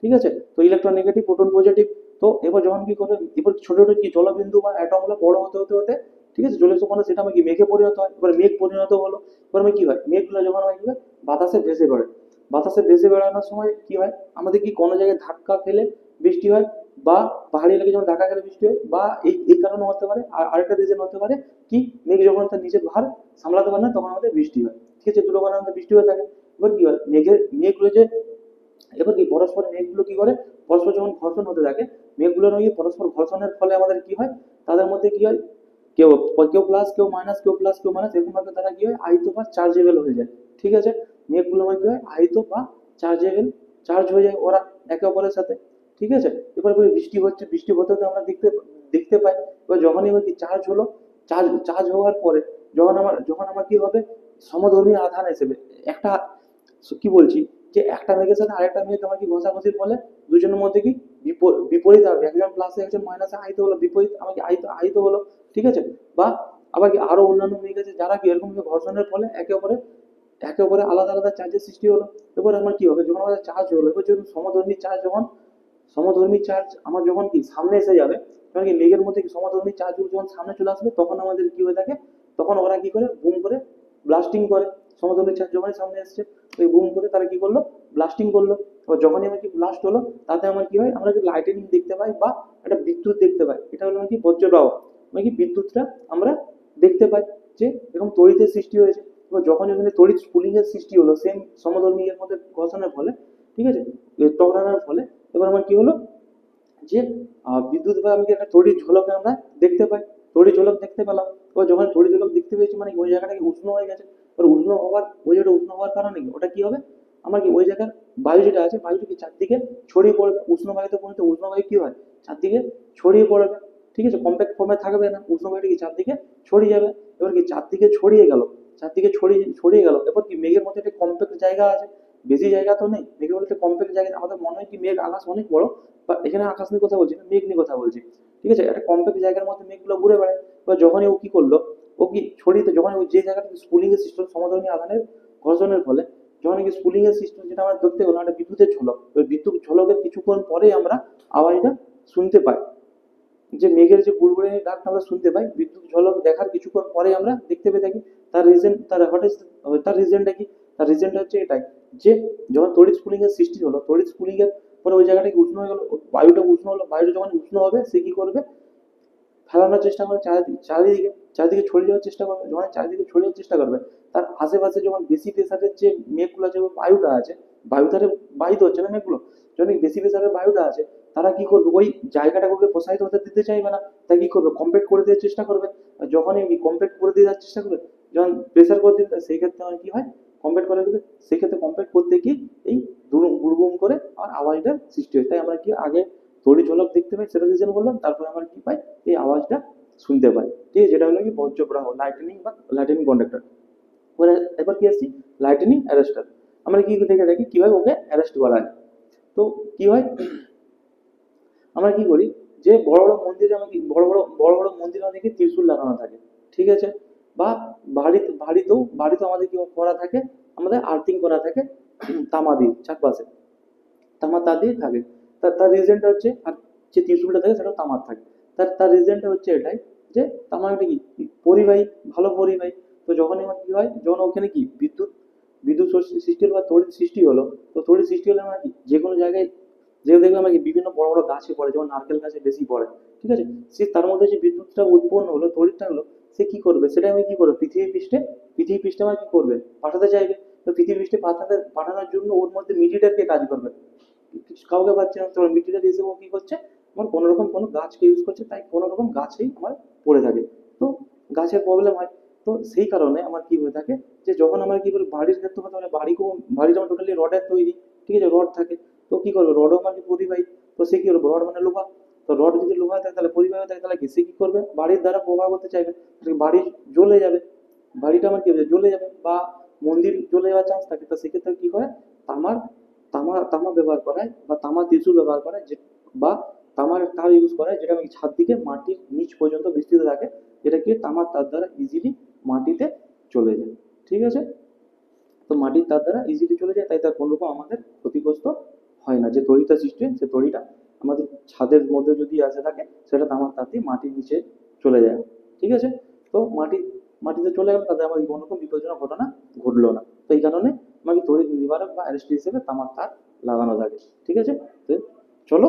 ঠিক আছে, তো ইলেকট্রন নেগেটিভ, প্রোটন পজিটিভ। তো এবার যখন কি করে, এবার ছোট ছোট কি জলবিন্দু বা অ্যাটম গুলো বড় হতে হতে হতে, ঠিক আছে, জলীয় কণা সেটা আমার কি মেঘে পরিণত হয়। এবার মেঘ পরিণত হলো, এবার আমি কি হয় মেঘগুলো যখন আমার কি হয় বাতাসে ভেসে বেড়ায়, বাতাসে ভেসে বেড়ানোর সময় কি হয় আমাদের কি কোনো জায়গায় ধাক্কা খেলে বৃষ্টি হয়, বা পাহাড়ি এলাকায় যখন ধাক্কা খেলে বৃষ্টি হয়, বা এই কারণে হতে পারে। আর আরেকটা রিজন হতে পারে কি, মেঘ যখন তার নিজের ভার সামলাতে পারে না তখন আমাদের বৃষ্টি হয়। ঠিক আছে, দুটো কারণে আমাদের বৃষ্টি হয়ে থাকে। এবার কি হয় মেঘগুলো যে, এবার কি পরস্পর মেঘগুলো কি করে পরস্পর যখন ঘর্ষণ হতে থাকে, মেঘগুলোর ওই পরস্পর ঘর্ষণের ফলে আমাদের কি হয়, তাদের মধ্যে কি হয় কেউ কেউ প্লাস কেউ মাইনাস, কেউ প্লাস কেউ মাইনাস, এরকম ভাবে তারা কি হয় আহিত বা চার্জেবল হয়ে যায়। ঠিক আছে, মেঘগুলো মানে কি হয় আহিত বা চার্জেবল, চার্জ হয়ে যায় ওরা একে অপরের সাথে। ঠিক আছে, এবার বৃষ্টি হচ্ছে, বৃষ্টি হতে হতে আমরা দেখতে দেখতে পাই। এবার যখনই এবার কি চার্জ হলো, চার্জ চার্জ হওয়ার পরে যখন আমার কি হবে সমধর্মী আধান হিসেবে একটা, কি বলছি যে একটা মেঘের সাথে আরেকটা মেঘ আমার কি ঘষাঘষির ফলে দুজনের মধ্যে কি বিপরীত হবে, একজন প্লাসে একজন মাইনাসে আহিত হলো, বিপরীত আমাকে আহিত আহিত হলো। ঠিক আছে, বা আবার কি আরো অন্যান্য মেঘ আছে যারা কি এরকম ঘর্ষণের ফলে একে অপরে আলাদা আলাদা চার্জের সৃষ্টি হলো। এবার আমার কি হবে যখন আমাদের চার্জ হলো, এবার যখন সমধর্মী চার্জ, যখন সমধর্মী চার্জ আমার যখন কি সামনে এসে যাবে, তখন কি মেঘের মধ্যে কি সমধর্মী চার্জ যখন সামনে চলে আসবে, তখন আমাদের কি হয়ে থাকে, তখন ওরা কি করে বুম করে ব্লাস্টিং করে। সমধর্মী চার্জ যখনই সামনে এসছে ওই বুম করে তারা কি করলো, ব্লাস্টিং করলো। এবার যখনই আমার কি ব্লাস্ট হলো, তাতে আমার কি হয় আমরা কি লাইটেনিং দেখতে পাই বা একটা বিদ্যুৎ দেখতে পাই। এটা হলো কি বজ্রপ্রবাহ, মানে কি বিদ্যুৎটা আমরা দেখতে পাই যে এরকম তড়িতের সৃষ্টি হয়েছে। এবার যখন এখানে তড়িৎ স্ফুলিঙ্গ এর সৃষ্টি হলো সেম সমধর্মী এর মধ্যে ঘর্ষণের ফলে, ঠিক আছে, টকরানোর ফলে, এবার আমার কি হলো যে বিদ্যুৎ বা আমি একটা তড়িৎ ঝলক আমরা দেখতে পাই, তড়িৎ ঝলক দেখতে পেলাম। এবার যখন তড়িৎ ঝলক দেখতে পেয়েছি মানে ওই জায়গাটা কি উষ্ণ হয়ে গেছে। এবার ওই জায়গাটা উষ্ণ হওয়ার কারণে কি ওটা কি হবে, আমার কি ওই জায়গার বায়ু যেটা আছে বায়ুটা কি চারদিকে ছড়িয়ে পড়বে, উষ্ণ বায়ুতে পরিণত, উষ্ণ বায়ু কি হয় চারদিকে ছড়িয়ে পড়বে। ঠিক আছে, কম্প্যাক্ট ফর্মে থাকবে না, উষ্ণ বায়ুটা কি চারদিকে ছড়িয়ে যাবে। এবার কি চারদিকে ছড়িয়ে গেল, চারদিকে ছড়িয়ে ছড়িয়ে গেল, এবার কি মেঘের মধ্যে একটা কম্প্যাক্ট জায়গা আছে, বেশি জায়গা তো নেই মেঘের মধ্যে, একটা কম্প্যাক্ট জায়গা। আমাদের মনে হয় কি মেঘ আকাশ অনেক বড়, বা এখানে আকাশ নিয়ে কথা বলছি না, মেঘ নিয়ে কথা বলছি। ঠিক আছে, একটা কম্প্যাক্ট জায়গার মধ্যে মেঘগুলো ঘুরে বেড়ায়। এবার যখনই ও কি করলো, ও কি ছড়িয়ে, যখন ওই যে জায়গাটা স্পুলিং এর সিস্টেম সমধর্মী আধানের ঘর্ষণের ফলে যখন কি স্পুলিং এর সিস্টেম, যেটা আমরা দেখতে পেলাম একটা বিদ্যুতের ঝলক, ওই বিদ্যুৎ ঝলকের কিছুক্ষণ পরে আমরা আওয়াজটা শুনতে পাই, যে মেঘের যে বুড়বুড়ে ডাকটা আমরা শুনতে পাই, বিদ্যুৎ ঝলক দেখার কিছুক্ষণ পরে আমরা দেখতে পেয়ে থাকি। তার রিজন, তার রিজনটা কি, তার রিজনটা হচ্ছে এটাই যে যখন তড়িৎ স্ফুলিঙ্গ এর সৃষ্টি হলো, তড়িৎ স্ফুলিঙ্গ এর পরে ওই জায়গাটা কি উষ্ণ হয়ে গেল, বায়ুটা উষ্ণ হলো, বায়ুটা যখন উষ্ণ হবে সে কি করবে, ফেলানোর চেষ্টা করে চারিদিকে, চারিদিকে ছড়িয়ে যাওয়ার চেষ্টা করবে। যখন চারিদিকে ছড়িয়ে যাওয়ার চেষ্টা করবে, তার আশেপাশে যখন বেশি প্রেসারের যে মেঘগুলো আছে, বায়ুটা আছে, বায়ু তারে বাহিত হচ্ছে না মেঘগুলো, যখন বেশি প্রেসারের বায়ুটা আছে, তারা কি করবে ওই জায়গাটাকে প্রসারিত হতে দিতে চাইবে না, তাই কি করবে কম্প্যাক্ট করে দেওয়ার চেষ্টা করবে। আর যখনই কম্প্যাক্ট করে দিয়ে যাওয়ার চেষ্টা করবে, যখন প্রেসার করে দিবে সেই ক্ষেত্রে আমার কি হয়, কম্প্যাক্ট করে দিবে, সেই ক্ষেত্রে কম্প্যাক্ট করতে গিয়ে এই গুড়গুম করে আমার আওয়াজটার সৃষ্টি হয়। তাই আমরা কি আগে তড়িৎ ঝলক দেখতে পাই, সেটা রিজন বললাম, তারপরে আমরা কি পাই, এই আওয়াজটা শুনতে পাই। ঠিক আছে, যেটা হলো কি বজ্রপ্রবাহ, লাইটনিং বা লাইটনিং কন্ডাক্টর। এবার কি আসছি, লাইটনিং অ্যারেস্টার। আমরা কি দেখে থাকি কিভাবে ওকে অ্যারেস্ট করা হয়। তো কি হয়, আমরা কি করি, যে বড় বড় মন্দিরে আমাকে বড় বড় মন্দিরে আমাদের কি ত্রিশূল লাগানো থাকে, ঠিক আছে, বা বাড়িতেও আমাদের কি করা থাকে, আমাদের আর্থিং করা থাকে তামা দিয়ে চারপাশে, তামার তার দিয়ে থাকে। তার রিজনটা হচ্ছে, আর যে ত্রিশূলটা থাকে সেটা তামার থাকে। তার রিজনটা হচ্ছে এটাই, যে তামার একটা কি পরিবাহী, ভালো পরিবাহী। তো যখন আমার কি হয়, যখন ওখানে কি বিদ্যুৎ বিদ্যুৎ সৃষ্টি হলো বা তড়িৎ সৃষ্টি হলো, তো তড়িৎ সৃষ্টি হলে আমরা কি যে কোনো জায়গায়, যে দেখলাম আর কি বিভিন্ন বড় বড় গাছে পড়ে, যেমন নারকেল গাছে বেশি পড়ে, ঠিক আছে, সে তার মধ্যে যে বিদ্যুৎটা উৎপন্ন হলো, তড়িৎটা হলো, সে কি করবে, সেটা আমি কি করবো, পৃথিবী পৃষ্ঠে আমার কি করবে, পাঠাতে চাইবে। তো পৃথিবী পৃষ্ঠে পাঠানোর জন্য ওর মধ্যে মিডিয়েটারকে কাজ করবে, কাউকে পাচ্ছে না, তোমার মিডিয়েটার হিসেবে ও কি করছে, আমার কোনো রকম কোনো গাছকে ইউজ করছে, তাই কোনো রকম গাছেই আমার পড়ে থাকে। তো গাছের প্রবলেম হয়। তো সেই কারণে আমার কি হয়ে থাকে, যে যখন আমার কি বলে বাড়ির ক্ষেত্রে কথা বলে, বাড়িটা আমার টোটালি রডের তৈরি, ঠিক আছে, রড থাকে। তো কি করবে, রডও আমার কি পরিবাহী, তো সে কি করবে, রড মানে লোহা, তো রড যদি লোহা থাকে তাহলে পরিবাহী থাকে, তাহলে কি সে কি করবে, বাড়ির দ্বারা প্রভাব করতে চাইবে, তাহলে বাড়ি জ্বলে যাবে, বাড়িটা আমার কি হবে, জ্বলে যাবে, বা মন্দির জ্বলে যাওয়ার চান্স থাকে। তো সেক্ষেত্রে কি করে, তামার তামা ব্যবহার করা হয়, বা তামা ত্রিশূল ব্যবহার করা হয়, বা তামার তার ইউজ করা হয়, যেটা আমি ছাদ দিকে মাটির নিচ পর্যন্ত বিস্তৃত থাকে, যেটা কি তামার তার দ্বারা ইজিলি মাটিতে চলে যায়, ঠিক আছে। তো মাটির তার দ্বারা ইজিলি চলে যায়, তাই তার কোনো রকম আমাদের ক্ষতিগ্রস্ত হয় না। যে তড়িটা সৃষ্টি হয়, সে তড়িটা আমাদের ছাদের মধ্যে যদি আসে থাকে, সেটা তামার তার দিয়ে মাটির নিচে চলে যায়, ঠিক আছে। তো মাটিতে চলে গেল, তাদের আমাদের কোনো রকম বিপজ্জনক ঘটনা ঘটলো না। তো এই কারণে আমাকে তড়িৎ নিবারক বা অ্যারেস্ট হিসেবে তামার তার লাগানো থাকে, ঠিক আছে। তো চলো,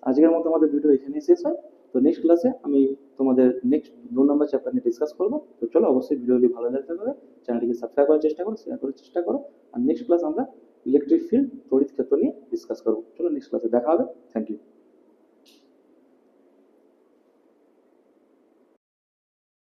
আজকের মতো আমাদের ভিডিও এখানেই শেষ হয়। তো নেক্সট ক্লাসে আমি তোমাদের নেক্সট 2 নম্বর চ্যাপ্টার নিয়ে ডিসকাস করবো। তো চলো, অবশ্যই ভিডিওটি ভালো লাগতে হবে, চ্যানেলটিকে সাবস্ক্রাইব করার চেষ্টা করো, শেয়ার করার চেষ্টা করো। আর নেক্সট ক্লাস আমরা ইলেকট্রিক ফিল্ড তড়িৎ ক্ষেত্র নিয়ে ডিসকাস করবো। চলো নেক্সট ক্লাসে দেখা হবে। Thank you.